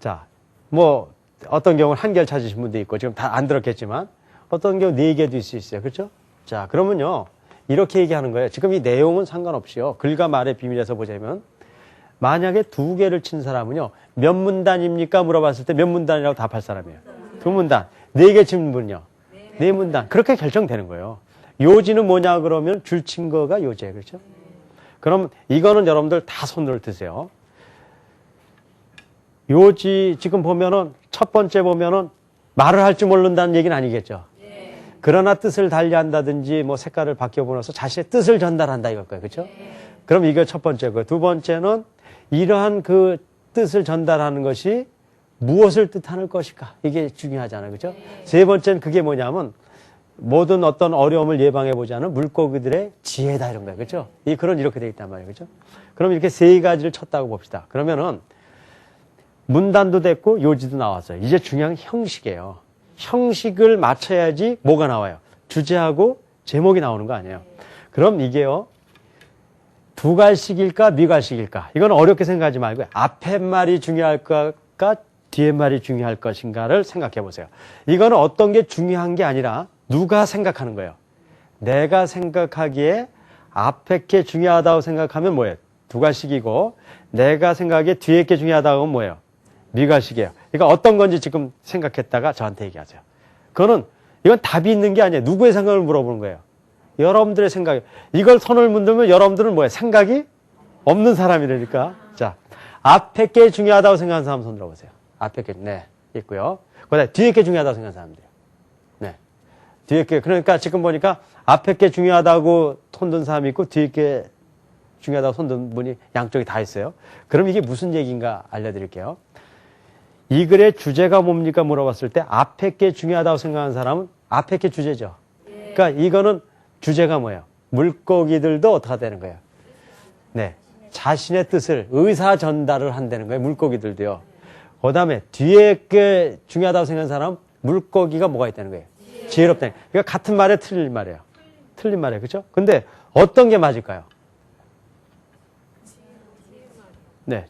자, 뭐 어떤 경우는 한 개를 찾으신 분도 있고 지금 다 안 들었겠지만 어떤 경우 네 개도 있을 수 있어요. 그렇죠? 자, 그러면요. 이렇게 얘기하는 거예요. 지금 이 내용은 상관없이요. 글과 말의 비밀에서 보자면 만약에 두 개를 친 사람은요. 몇 문단입니까? 물어봤을 때 몇 문단이라고 답할 사람이에요. 두 문단. 네 개 친 분은요. 네 문단. 그렇게 결정되는 거예요. 요지는 뭐냐 그러면 줄 친 거가 요지예요. 그렇죠? 그럼 이거는 여러분들 다 손을 드세요. 요지 지금 보면은 첫 번째 보면은 말을 할 줄 모른다는 얘기는 아니겠죠. 그러나 뜻을 달리한다든지 뭐 색깔을 바뀌어보면서 자신의 뜻을 전달한다 이거예요. 그렇죠? 그럼 이게 첫 번째고요. 두 번째는 이러한 그 뜻을 전달하는 것이 무엇을 뜻하는 것일까? 이게 중요하잖아요. 그렇죠? 세 번째는 그게 뭐냐면 모든 어떤 어려움을 예방해보자는 물고기들의 지혜다 이런 거예요. 그렇죠? 이 글은 이렇게 되어 있단 말이에요. 그렇죠? 그럼 이렇게 세 가지를 쳤다고 봅시다. 그러면은 문단도 됐고 요지도 나왔어요. 이제 중요한 형식이에요. 형식을 맞춰야지 뭐가 나와요? 주제하고 제목이 나오는 거 아니에요. 그럼 이게요. 두갈식일까 미갈식일까? 이건 어렵게 생각하지 말고요. 앞에 말이 중요할까 뒤에 말이 중요할 것인가를 생각해 보세요. 이거는 어떤 게 중요한 게 아니라 누가 생각하는 거예요. 내가 생각하기에 앞에 게 중요하다고 생각하면 뭐예요? 두갈식이고 내가 생각하기에 뒤에 게 중요하다고 하면 뭐예요? 미갈식이에요. 그러니까 어떤 건지 지금 생각했다가 저한테 얘기하세요. 이건 답이 있는 게 아니에요. 누구의 생각을 물어보는 거예요. 여러분들의 생각. 이걸 손을 문들면 여러분들은 뭐예요? 생각이 없는 사람이라니까. 자, 앞에 게 중요하다고 생각하는 사람 손 들어보세요. 앞에 게, 네, 있고요. 그다음에 뒤에 게 중요하다고 생각하는 사람들이요. 네. 뒤에 게, 그러니까 지금 보니까 앞에 게 중요하다고 손 든 사람이 있고 뒤에 게 중요하다고 손 든 분이 양쪽이 다 있어요. 그럼 이게 무슨 얘기인가 알려드릴게요. 이 글의 주제가 뭡니까 물어봤을 때 앞에 게 중요하다고 생각하는 사람은 앞에 게 주제죠. 그러니까 이거는 주제가 뭐예요? 물고기들도 어떻게 되는 거예요? 네. 자신의 뜻을 의사 전달을 한다는 거예요. 물고기들도요. 그 다음에 뒤에 게 중요하다고 생각하는 사람은 물고기가 뭐가 있다는 거예요? 지혜롭다. 그러니까 같은 말에 틀린 말이에요. 틀린 말이에요. 그렇죠? 근데 어떤 게 맞을까요? 네.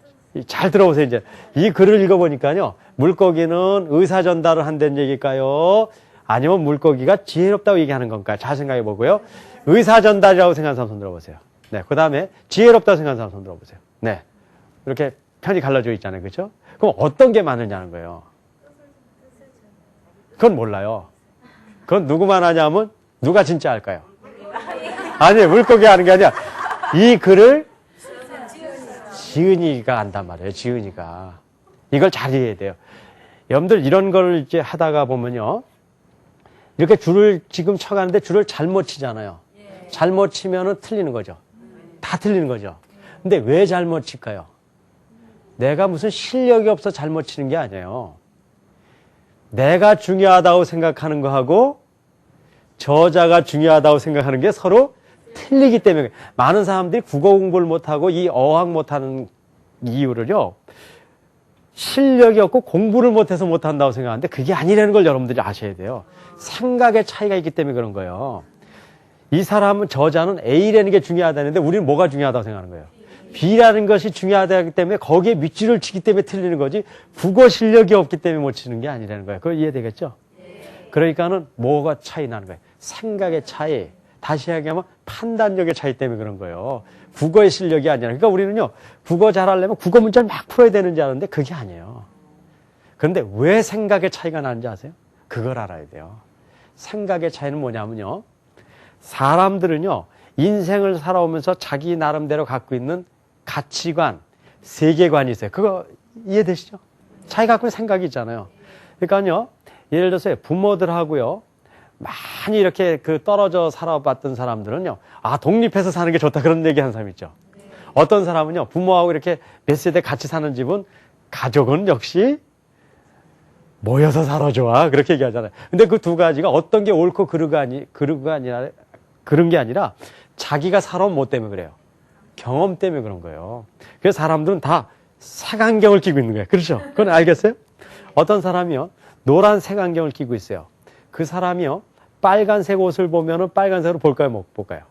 잘 들어보세요. 이제 이 글을 읽어보니까요. 물고기는 의사 전달을 한다는 얘기일까요? 아니면 물고기가 지혜롭다고 얘기하는 건가요? 잘 생각해 보고요. 의사 전달이라고 생각하는 사람 손 들어보세요. 네. 그 다음에 지혜롭다고 생각하는 사람 손 들어보세요. 네. 이렇게 편이 갈라져 있잖아요. 그렇죠? 그럼 어떤 게 많으냐는 거예요. 그건 몰라요. 그건 누구만 하냐면 누가 진짜 할까요? 아니, 물고기 하는 게 아니라 이 글을 지은이가 안단 말이에요. 지은이가. 이걸 잘 이해해야 돼요. 여러분들 이런 걸 이제 하다가 보면요. 이렇게 줄을 지금 쳐가는데 줄을 잘못 치잖아요. 잘못 치면은 틀리는 거죠. 다 틀리는 거죠. 근데 왜 잘못 칠까요? 내가 무슨 실력이 없어 잘못 치는 게 아니에요. 내가 중요하다고 생각하는 거하고 저자가 중요하다고 생각하는 게 서로 틀리기 때문에. 많은 사람들이 국어 공부를 못하고 이 어학 못하는 이유를요, 실력이 없고 공부를 못해서 못한다고 생각하는데 그게 아니라는 걸 여러분들이 아셔야 돼요. 생각의 차이가 있기 때문에 그런 거예요. 이 사람은, 저자는 A라는 게 중요하다는데 우리는 뭐가 중요하다고 생각하는 거예요? B라는 것이 중요하다기 때문에 거기에 밑줄을 치기 때문에 틀리는 거지, 국어 실력이 없기 때문에 못 치는 게 아니라는 거예요. 그거 이해되겠죠? 그러니까는 뭐가 차이 나는 거예요? 생각의 차이. 다시 이야기하면 판단력의 차이 때문에 그런 거예요. 국어의 실력이 아니라. 그러니까 우리는요, 국어 잘하려면 국어 문자를 막 풀어야 되는지 아는데 그게 아니에요. 그런데 왜 생각의 차이가 나는지 아세요? 그걸 알아야 돼요. 생각의 차이는 뭐냐면요, 사람들은요, 인생을 살아오면서 자기 나름대로 갖고 있는 가치관, 세계관이 있어요. 그거 이해되시죠? 자기 갖고 있는 생각이 있잖아요. 그러니까요, 예를 들어서 부모들하고요, 많이 이렇게 떨어져 살아봤던 사람들은요, 아, 독립해서 사는 게 좋다, 그런 얘기 하는 사람 있죠. 어떤 사람은요, 부모하고 이렇게 몇 세대 같이 사는 집은, 가족은 역시 모여서 살아 좋아, 그렇게 얘기하잖아요. 근데 그 두 가지가 어떤 게 옳고 그런 게 아니라 자기가 살아온 뭐 때문에 그래요? 경험 때문에 그런 거예요. 그래서 사람들은 다 색안경을 끼고 있는 거예요. 그렇죠? 그건 알겠어요? 어떤 사람이요, 노란 색안경을 끼고 있어요. 그 사람이요, 빨간색 옷을 보면은 빨간색으로 볼까요? 못 볼까요?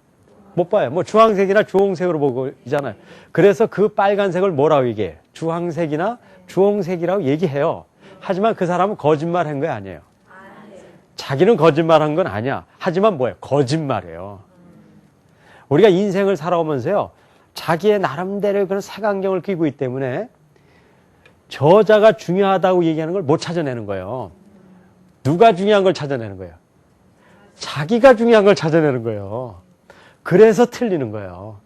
못 봐요. 뭐 주황색이나 주홍색으로 보고 있잖아요. 그래서 그 빨간색을 뭐라고 얘기해요? 주황색이나 주홍색이라고 얘기해요. 하지만 그 사람은 거짓말한 거 아니에요. 자기는 거짓말한 건 아니야. 하지만 뭐예요? 거짓말이에요. 우리가 인생을 살아오면서요, 자기의 나름대로 그런 색안경을 끼고 있기 때문에 저자가 중요하다고 얘기하는 걸 못 찾아내는 거예요. 누가 중요한 걸 찾아내는 거예요? 자기가 중요한 걸 찾아내는 거예요. 그래서 틀리는 거예요.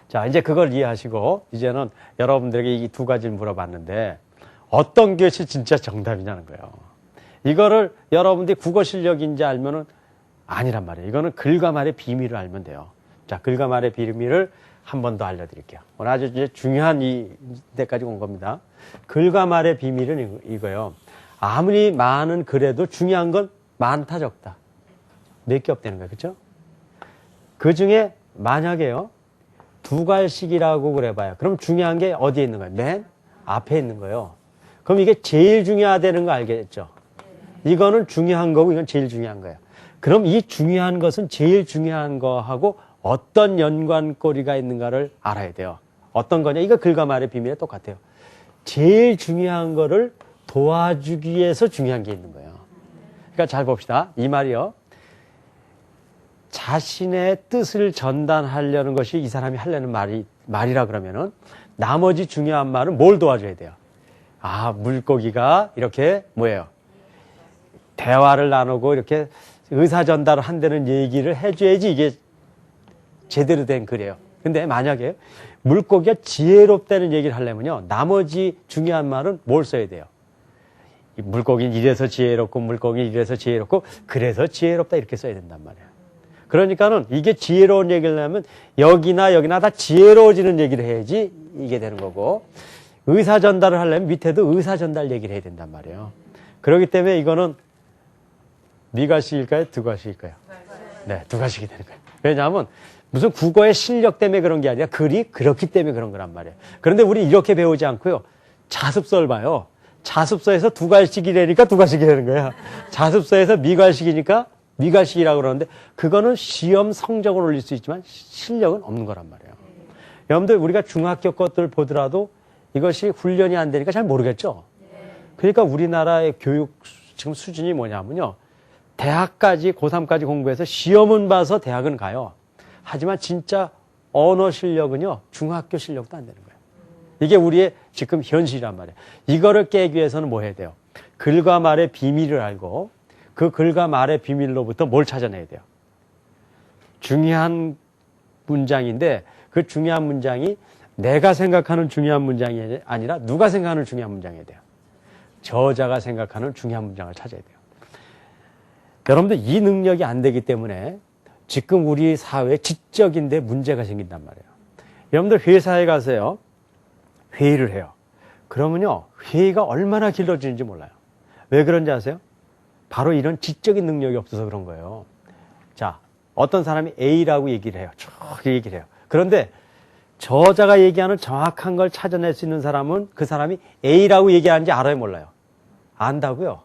자, 이제 그걸 이해하시고, 이제는 여러분들에게 이 두 가지를 물어봤는데, 어떤 것이 진짜 정답이냐는 거예요. 이거를 여러분들이 국어 실력인지 알면은 아니란 말이에요. 이거는 글과 말의 비밀을 알면 돼요. 자, 글과 말의 비밀을 한 번 더 알려드릴게요. 오늘 아주 이제 중요한 데까지 온 겁니다. 글과 말의 비밀은 이거예요. 아무리 많은 글에도 중요한 건 많다 적다. 몇 개 없다는 거예요. 그렇죠? 그 중에 만약에요, 두 갈씩이라고 그래봐요. 그럼 중요한 게 어디에 있는 거예요? 맨 앞에 있는 거예요. 그럼 이게 제일 중요하다는 거 알겠죠? 이거는 중요한 거고 이건 제일 중요한 거예요. 그럼 이 중요한 것은 제일 중요한 거하고 어떤 연관고리가 있는가를 알아야 돼요. 어떤 거냐? 이거 글과 말의 비밀에 똑같아요. 제일 중요한 거를 도와주기 위해서 중요한 게 있는 거예요. 그러니까 잘 봅시다. 이 말이요, 자신의 뜻을 전달하려는 것이 이 사람이 하려는 말이라 그러면은 나머지 중요한 말은 뭘 도와줘야 돼요? 아, 물고기가 이렇게 뭐예요? 대화를 나누고 이렇게 의사 전달을 한다는 얘기를 해줘야지 이게 제대로 된 글이에요. 근데 만약에 물고기가 지혜롭다는 얘기를 하려면요, 나머지 중요한 말은 뭘 써야 돼요? 물고기는 이래서 지혜롭고, 물고기는 이래서 지혜롭고, 그래서 지혜롭다, 이렇게 써야 된단 말이에요. 그러니까는 이게 지혜로운 얘기를 하면 여기나 여기나 다 지혜로워지는 얘기를 해야지 이게 되는 거고, 의사 전달을 하려면 밑에도 의사 전달 얘기를 해야 된단 말이에요. 그렇기 때문에 이거는 미가식일까요? 두가식일까요? 네, 두가식이 되는 거예요. 왜냐하면 무슨 국어의 실력 때문에 그런 게 아니라 글이 그렇기 때문에 그런 거란 말이에요. 그런데 우리 이렇게 배우지 않고요, 자습서를 봐요. 자습서에서 두가식이라니까 두가식이라는 거야. 자습서에서 미가식이니까 미가식이라고 그러는데 그거는 시험 성적을 올릴 수 있지만 실력은 없는 거란 말이에요. 여러분들 우리가 중학교 것들 보더라도 이것이 훈련이 안 되니까 잘 모르겠죠. 그러니까 우리나라의 교육 지금 수준이 뭐냐면요, 대학까지 고3까지 공부해서 시험은 봐서 대학은 가요. 하지만 진짜 언어 실력은요, 중학교 실력도 안 되는 거예요. 이게 우리의 지금 현실이란 말이에요. 이거를 깨기 위해서는 뭐 해야 돼요? 글과 말의 비밀을 알고 그 글과 말의 비밀로부터 뭘 찾아내야 돼요? 중요한 문장인데 그 중요한 문장이 내가 생각하는 중요한 문장이 아니라 누가 생각하는 중요한 문장이어야 돼요. 저자가 생각하는 중요한 문장을 찾아야 돼요. 여러분들 이 능력이 안 되기 때문에 지금 우리 사회에 지적인데 문제가 생긴단 말이에요. 여러분들 회사에 가서요, 회의를 해요. 그러면요, 회의가 얼마나 길어지는지 몰라요. 왜 그런지 아세요? 바로 이런 지적인 능력이 없어서 그런 거예요. 자, 어떤 사람이 A라고 얘기를 해요. 쭉 얘기를 해요. 그런데 저자가 얘기하는 정확한 걸 찾아낼 수 있는 사람은 그 사람이 A라고 얘기하는지 알아요, 몰라요? 안다고요.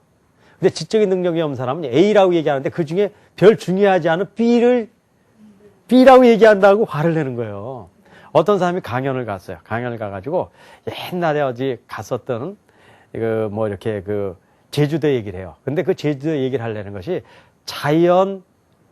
근데 지적인 능력이 없는 사람은 A라고 얘기하는데 그 중에 별 중요하지 않은 B라고 얘기한다고 화를 내는 거예요. 어떤 사람이 강연을 갔어요. 강연을 가가지고 옛날에 어디 갔었던 이렇게 제주도 얘기를 해요. 근데 그 제주도 얘기를 하려는 것이 자연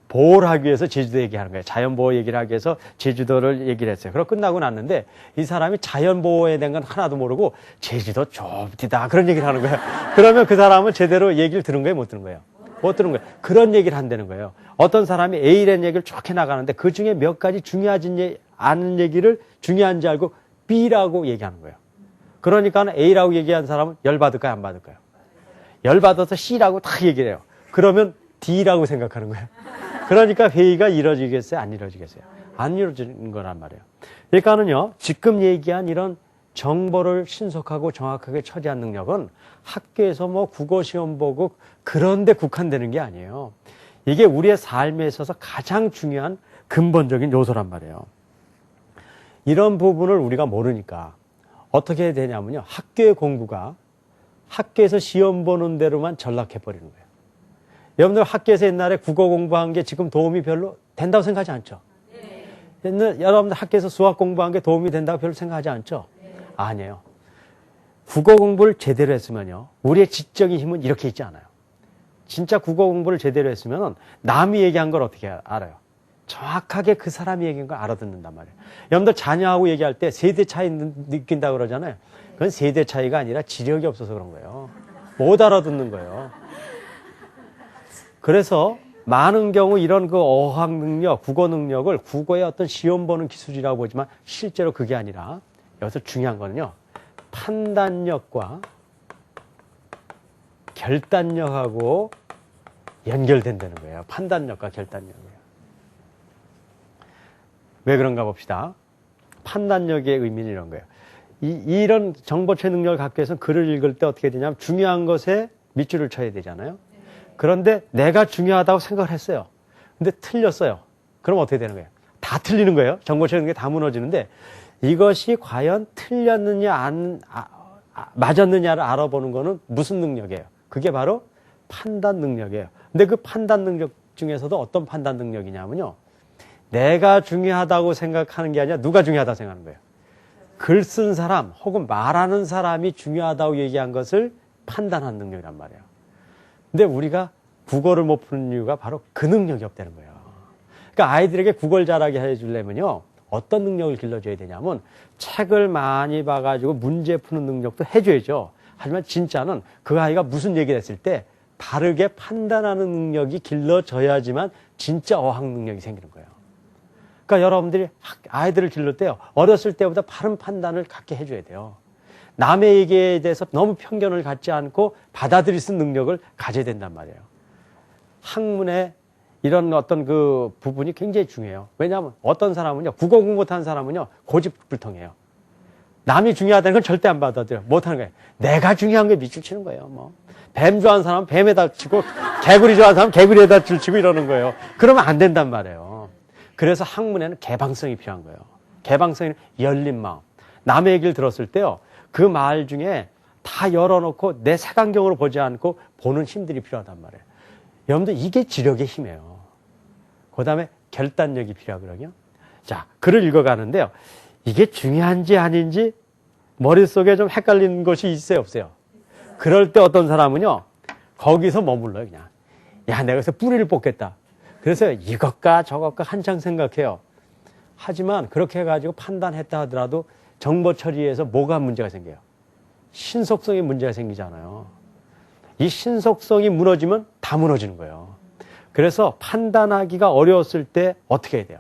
보호를 하기 위해서 제주도 얘기하는 거예요. 자연 보호 얘기를 하기 위해서 제주도를 얘기를 했어요. 그러고 끝나고 났는데 이 사람이 자연 보호에 대한 건 하나도 모르고 제주도 좁디다 그런 얘기를 하는 거예요. 그러면 그 사람은 제대로 얘기를 들은 거예요, 못 들은 거예요? 못 들은 거예요. 그런 얘기를 한다는 거예요. 어떤 사람이 A라는 얘기를 쭉 해나가는데 그 중에 몇 가지 중요하지 않은 얘기를 중요한지 알고 B라고 얘기하는 거예요. 그러니까 A라고 얘기한 사람은 열받을까요, 안 받을까요? 열받아서 C라고 딱 얘기를 해요. 그러면 D라고 생각하는 거예요. 그러니까 회의가 이루어지겠어요? 안 이루어지겠어요? 안 이루어지는 거란 말이에요. 그러니까는요, 지금 얘기한 이런 정보를 신속하고 정확하게 처리한 능력은 학교에서 뭐 국어시험 보고 그런 데 국한되는 게 아니에요. 이게 우리의 삶에 있어서 가장 중요한 근본적인 요소란 말이에요. 이런 부분을 우리가 모르니까 어떻게 되냐면요, 학교의 공부가 학교에서 시험 보는 대로만 전락해버리는 거예요. 여러분들 학교에서 옛날에 국어 공부한 게 지금 도움이 별로 된다고 생각하지 않죠? 네. 옛날 여러분들 학교에서 수학 공부한 게 도움이 된다고 별로 생각하지 않죠? 네. 아니에요. 국어 공부를 제대로 했으면요, 우리의 지적인 힘은 이렇게 있지 않아요. 진짜 국어 공부를 제대로 했으면 남이 얘기한 걸 어떻게 알아요? 정확하게 그 사람이 얘기한 걸 알아듣는단 말이에요. 여러분들 자녀하고 얘기할 때 세대 차이 느낀다고 그러잖아요. 그건 세대 차이가 아니라 지력이 없어서 그런 거예요. 못 알아듣는 거예요. 그래서 많은 경우 이런 어학 능력, 국어 능력을 국어의 어떤 시험 보는 기술이라고 보지만 실제로 그게 아니라 여기서 중요한 거는요, 판단력과 결단력하고 연결된다는 거예요. 판단력과 결단력이에요. 왜 그런가 봅시다. 판단력의 의미는 이런 거예요. 이런 정보처리 능력을 갖기 위해서는 글을 읽을 때 어떻게 되냐면 중요한 것에 밑줄을 쳐야 되잖아요. 그런데 내가 중요하다고 생각을 했어요. 근데 틀렸어요. 그럼 어떻게 되는 거예요? 다 틀리는 거예요. 정보처리 능력이 다 무너지는데 이것이 과연 틀렸느냐 맞았느냐를 알아보는 거는 무슨 능력이에요? 그게 바로 판단 능력이에요. 근데 그 판단 능력 중에서도 어떤 판단 능력이냐면요, 내가 중요하다고 생각하는 게 아니라 누가 중요하다고 생각하는 거예요. 글 쓴 사람 혹은 말하는 사람이 중요하다고 얘기한 것을 판단하는 능력이란 말이에요. 근데 우리가 국어를 못 푸는 이유가 바로 그 능력이 없다는 거예요. 그러니까 아이들에게 국어를 잘하게 해주려면요, 어떤 능력을 길러줘야 되냐면 책을 많이 봐가지고 문제 푸는 능력도 해줘야죠. 하지만 진짜는 그 아이가 무슨 얘기를 했을 때 바르게 판단하는 능력이 길러져야지만 진짜 어학 능력이 생기는 거예요. 그러니까 여러분들이 아이들을 기를 때요, 어렸을 때보다 바른 판단을 갖게 해줘야 돼요. 남의 얘기에 대해서 너무 편견을 갖지 않고 받아들일 수 있는 능력을 가져야 된단 말이에요. 학문의 이런 어떤 그 부분이 굉장히 중요해요. 왜냐하면 어떤 사람은요, 국어 공부 못하는 사람은요, 고집불통해요. 남이 중요하다는 건 절대 안 받아들여요. 못하는 거예요. 내가 중요한 게 밑줄 치는 거예요. 뭐 뱀 좋아하는 사람은 뱀에다 치고 개구리 좋아하는 사람은 개구리에다 줄 치고 이러는 거예요. 그러면 안 된단 말이에요. 그래서 학문에는 개방성이 필요한 거예요. 개방성이 열린 마음. 남의 얘기를 들었을 때요, 그 말 중에 다 열어놓고 내 색안경으로 보지 않고 보는 힘들이 필요하단 말이에요. 여러분들 이게 지력의 힘이에요. 그 다음에 결단력이 필요하거든요. 자, 글을 읽어가는데요, 이게 중요한지 아닌지 머릿속에 좀 헷갈리는 것이 있어요, 없어요? 그럴 때 어떤 사람은요, 거기서 머물러요. 그냥 야, 내가 여기서 뿌리를 뽑겠다. 그래서 이것과 저것과 한창 생각해요. 하지만 그렇게 해가지고 판단했다 하더라도 정보 처리에서 뭐가 문제가 생겨요? 신속성에 문제가 생기잖아요. 이 신속성이 무너지면 다 무너지는 거예요. 그래서 판단하기가 어려웠을 때 어떻게 해야 돼요?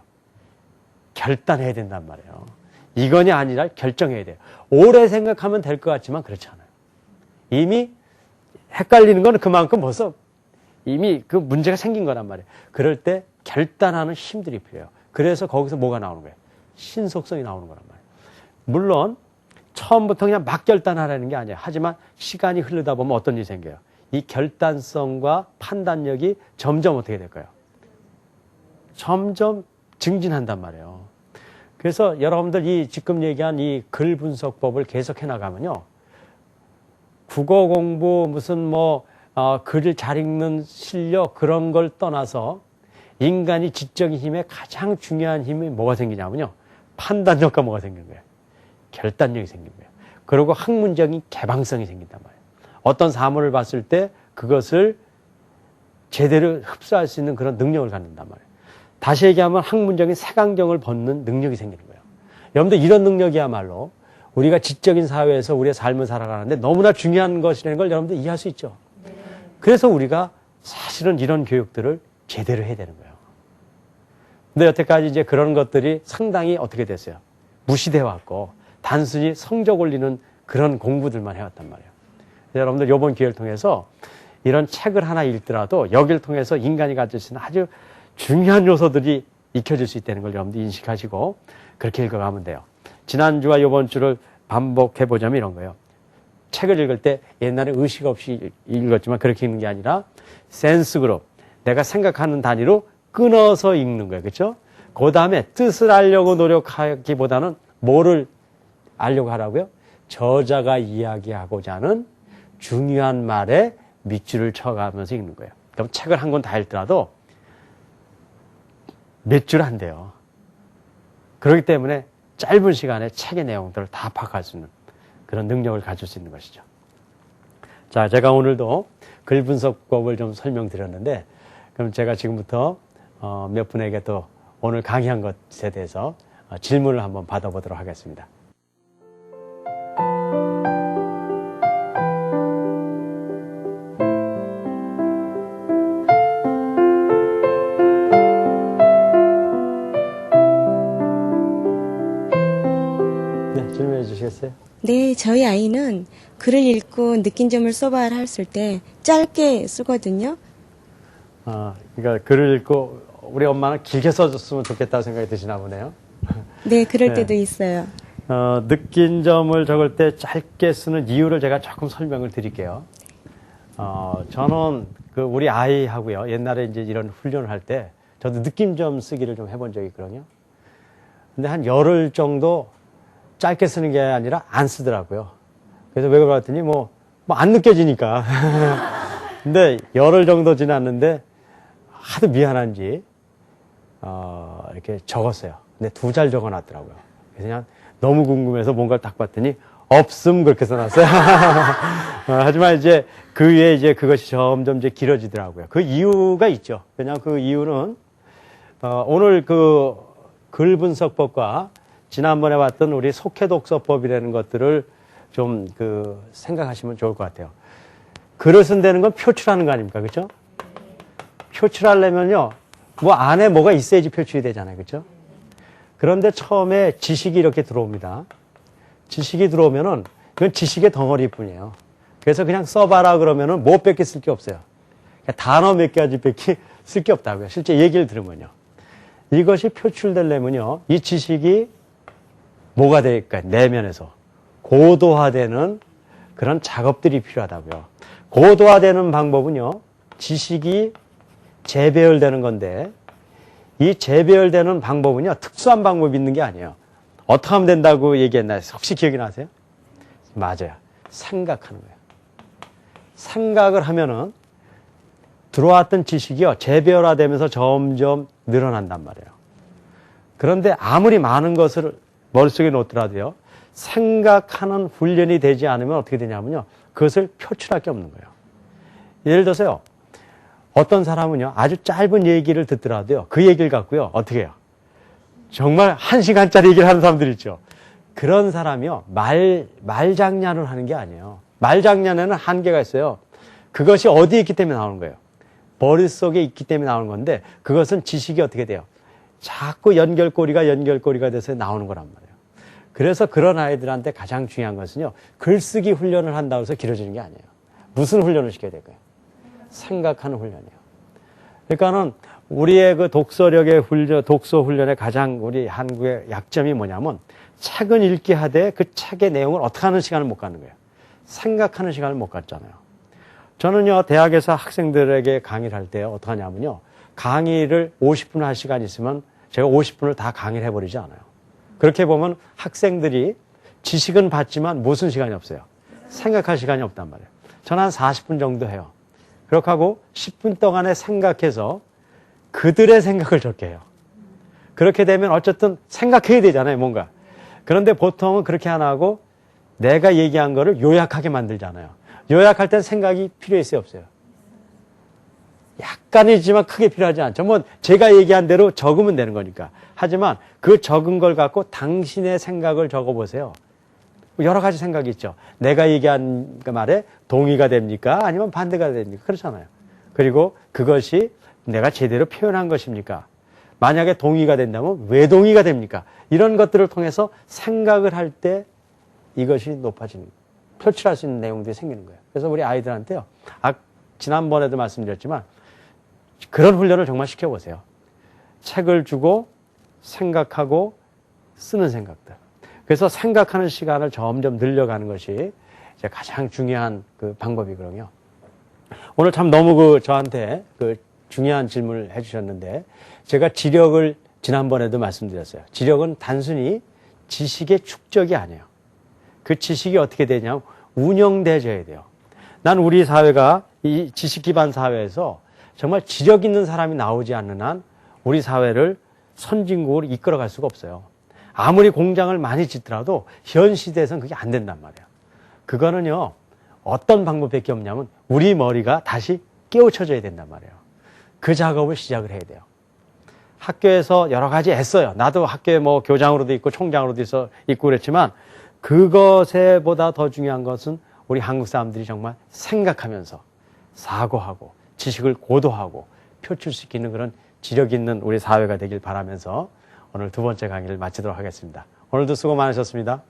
결단해야 된단 말이에요. 이거냐 아니라 결정해야 돼요. 오래 생각하면 될 것 같지만 그렇지 않아요. 이미 헷갈리는 건 그만큼 벌써 이미 그 문제가 생긴 거란 말이에요. 그럴 때 결단하는 힘들이 필요해요. 그래서 거기서 뭐가 나오는 거예요? 신속성이 나오는 거란 말이에요. 물론 처음부터 그냥 막 결단하라는 게 아니에요. 하지만 시간이 흐르다 보면 어떤 일이 생겨요? 이 결단성과 판단력이 점점 어떻게 될까요? 점점 증진한단 말이에요. 그래서 여러분들 이 지금 얘기한 이 글 분석법을 계속해 나가면요. 국어 공부 무슨 글을 잘 읽는 실력 그런 걸 떠나서 인간이 지적인 힘에 가장 중요한 힘이 뭐가 생기냐면요. 판단력과 뭐가 생기는 거예요. 결단력이 생기는 거예요. 그리고 학문적인 개방성이 생긴단 말이에요. 어떤 사물을 봤을 때 그것을 제대로 흡수할 수 있는 그런 능력을 갖는단 말이에요. 다시 얘기하면 학문적인 색안경을 벗는 능력이 생기는 거예요. 여러분들 이런 능력이야말로 우리가 지적인 사회에서 우리의 삶을 살아가는데 너무나 중요한 것이라는 걸 여러분들 이해할 수 있죠. 그래서 우리가 사실은 이런 교육들을 제대로 해야 되는 거예요. 근데 여태까지 이제 그런 것들이 상당히 어떻게 됐어요? 무시돼 왔고 단순히 성적 올리는 그런 공부들만 해왔단 말이에요. 여러분들 이번 기회를 통해서 이런 책을 하나 읽더라도 여기를 통해서 인간이 가질 수 있는 아주 중요한 요소들이 익혀질 수 있다는 걸 여러분들 인식하시고 그렇게 읽어가면 돼요. 지난주와 이번 주를 반복해보자면 이런 거예요. 책을 읽을 때 옛날에 의식 없이 읽었지만 그렇게 읽는 게 아니라 센스 그룹, 내가 생각하는 단위로 끊어서 읽는 거예요. 그렇죠? 그 다음에 뜻을 알려고 노력하기보다는 뭐를 알려고 하라고요? 저자가 이야기하고자 하는 중요한 말에 밑줄을 쳐가면서 읽는 거예요. 그럼 책을 한 권 다 읽더라도 몇 줄 안 돼요. 그렇기 때문에 짧은 시간에 책의 내용들을 다 파악할 수 있는 그런 능력을 가질 수 있는 것이죠. 자, 제가 오늘도 글 분석법을 좀 설명드렸는데 그럼 제가 지금부터 몇 분에게 또 오늘 강의한 것에 대해서 질문을 한번 받아보도록 하겠습니다. 네, 질문해 주시겠어요? 네, 저희 아이는 글을 읽고 느낀 점을 써봐라 했을 때 짧게 쓰거든요. 그러니까 글을 읽고 우리 엄마는 길게 써줬으면 좋겠다고 생각이 드시나 보네요. 네, 그럴 네. 때도 있어요. 느낀 점을 적을 때 짧게 쓰는 이유를 제가 조금 설명을 드릴게요. 저는 우리 아이하고요. 옛날에 이제 이런 훈련을 할 때 저도 느낌점 쓰기를 좀 해본 적이 있거든요. 근데 한 열흘 정도 짧게 쓰는 게 아니라 안 쓰더라고요. 그래서 왜 그랬더니 안 느껴지니까. 근데 열흘 정도 지났는데 하도 미안한지 이렇게 적었어요. 근데 2잘 적어놨더라고요. 그래서 그냥 너무 궁금해서 뭔가를 딱 봤더니 없음 그렇게 써놨어요. 하지만 이제 그 위에 이제 그것이 점점 이제 길어지더라고요. 그 이유가 있죠. 그냥 그 이유는 오늘 그 글 분석법과 지난번에 봤던 우리 속해독서법이라는 것들을 좀 생각하시면 좋을 것 같아요. 글을 쓴다는 건 표출하는 거 아닙니까? 그렇죠? 표출하려면요. 안에 뭐가 있어야지 표출이 되잖아요. 그렇죠? 그런데 처음에 지식이 이렇게 들어옵니다. 지식이 들어오면은 그건 지식의 덩어리뿐이에요. 그래서 그냥 써봐라 그러면은 뭐 밖에 쓸 게 없어요. 단어 몇 가지 밖에 쓸 게 없다고요. 실제 얘기를 들으면요. 이것이 표출되려면요. 이 지식이 뭐가 될까요? 내면에서 고도화되는 그런 작업들이 필요하다고요. 고도화되는 방법은요. 지식이 재배열되는 건데 이 재배열되는 방법은요. 특수한 방법이 있는 게 아니에요. 어떻게 하면 된다고 얘기했나요? 혹시 기억이 나세요? 맞아요. 생각하는 거예요. 생각을 하면은 들어왔던 지식이요. 재배열화되면서 점점 늘어난단 말이에요. 그런데 아무리 많은 것을 머릿속에 놓더라도요. 생각하는 훈련이 되지 않으면 어떻게 되냐면요. 그것을 표출할 게 없는 거예요. 예를 들어서요. 어떤 사람은요. 아주 짧은 얘기를 듣더라도요. 그 얘기를 갖고요. 어떻게 해요? 정말 1시간짜리 얘기를 하는 사람들 있죠. 그런 사람이요. 말장난을 하는 게 아니에요. 말장난에는 한계가 있어요. 그것이 어디에 있기 때문에 나오는 거예요. 머릿속에 있기 때문에 나오는 건데 그것은 지식이 어떻게 돼요? 자꾸 연결고리가 돼서 나오는 거란 말이에요. 그래서 그런 아이들한테 가장 중요한 것은요. 글쓰기 훈련을 한다고 해서 길어지는 게 아니에요. 무슨 훈련을 시켜야 될까요? 생각하는 훈련이에요. 그러니까는 우리의 그 독서력의 훈련, 독서 훈련의 가장 우리 한국의 약점이 뭐냐면 책은 읽기 하되 그 책의 내용을 어떻게 하는 시간을 못 갖는 거예요. 생각하는 시간을 못 갖잖아요. 저는요, 대학에서 학생들에게 강의를 할 때 어떻게 하냐면요. 강의를 50분 할 시간 있으면 제가 50분을 다 강의를 해버리지 않아요. 그렇게 보면 학생들이 지식은 받지만 무슨 시간이 없어요. 생각할 시간이 없단 말이에요. 저는 한 40분 정도 해요. 그렇게 하고 10분 동안에 생각해서 그들의 생각을 적게 해요. 그렇게 되면 어쨌든 생각해야 되잖아요, 뭔가. 그런데 보통은 그렇게 안 하고 내가 얘기한 거를 요약하게 만들잖아요. 요약할 땐 생각이 필요했어요, 없어요? 약간이지만 크게 필요하지 않죠. 뭐 제가 얘기한 대로 적으면 되는 거니까. 하지만 그 적은 걸 갖고 당신의 생각을 적어보세요. 여러 가지 생각이 있죠. 내가 얘기한 그 말에 동의가 됩니까? 아니면 반대가 됩니까? 그렇잖아요. 그리고 그것이 내가 제대로 표현한 것입니까? 만약에 동의가 된다면 왜 동의가 됩니까? 이런 것들을 통해서 생각을 할 때 이것이 높아지는, 표출할 수 있는 내용들이 생기는 거예요. 그래서 우리 아이들한테요. 지난번에도 말씀드렸지만 그런 훈련을 정말 시켜보세요. 책을 주고 생각하고 쓰는 생각들. 그래서 생각하는 시간을 점점 늘려가는 것이 이제 가장 중요한 그 방법이거든요. 오늘 참 너무 저한테 중요한 질문을 해주셨는데 제가 지력을 지난번에도 말씀드렸어요. 지력은 단순히 지식의 축적이 아니에요. 그 지식이 어떻게 되냐면 운영되어져야 돼요. 난 우리 사회가 이 지식 기반 사회에서 정말 지력 있는 사람이 나오지 않는 한 우리 사회를 선진국으로 이끌어갈 수가 없어요. 아무리 공장을 많이 짓더라도 현 시대에서는 그게 안 된단 말이에요. 그거는요, 어떤 방법밖에 없냐면 우리 머리가 다시 깨우쳐져야 된단 말이에요. 그 작업을 시작을 해야 돼요. 학교에서 여러 가지 애써요. 나도 학교에 뭐 교장으로도 있고 총장으로도 있고 그랬지만 그것에 보다 더 중요한 것은 우리 한국 사람들이 정말 생각하면서 사고하고 지식을 고도하고 표출시키는 그런 지력 있는 우리 사회가 되길 바라면서 오늘 두 번째 강의를 마치도록 하겠습니다. 오늘도 수고 많으셨습니다.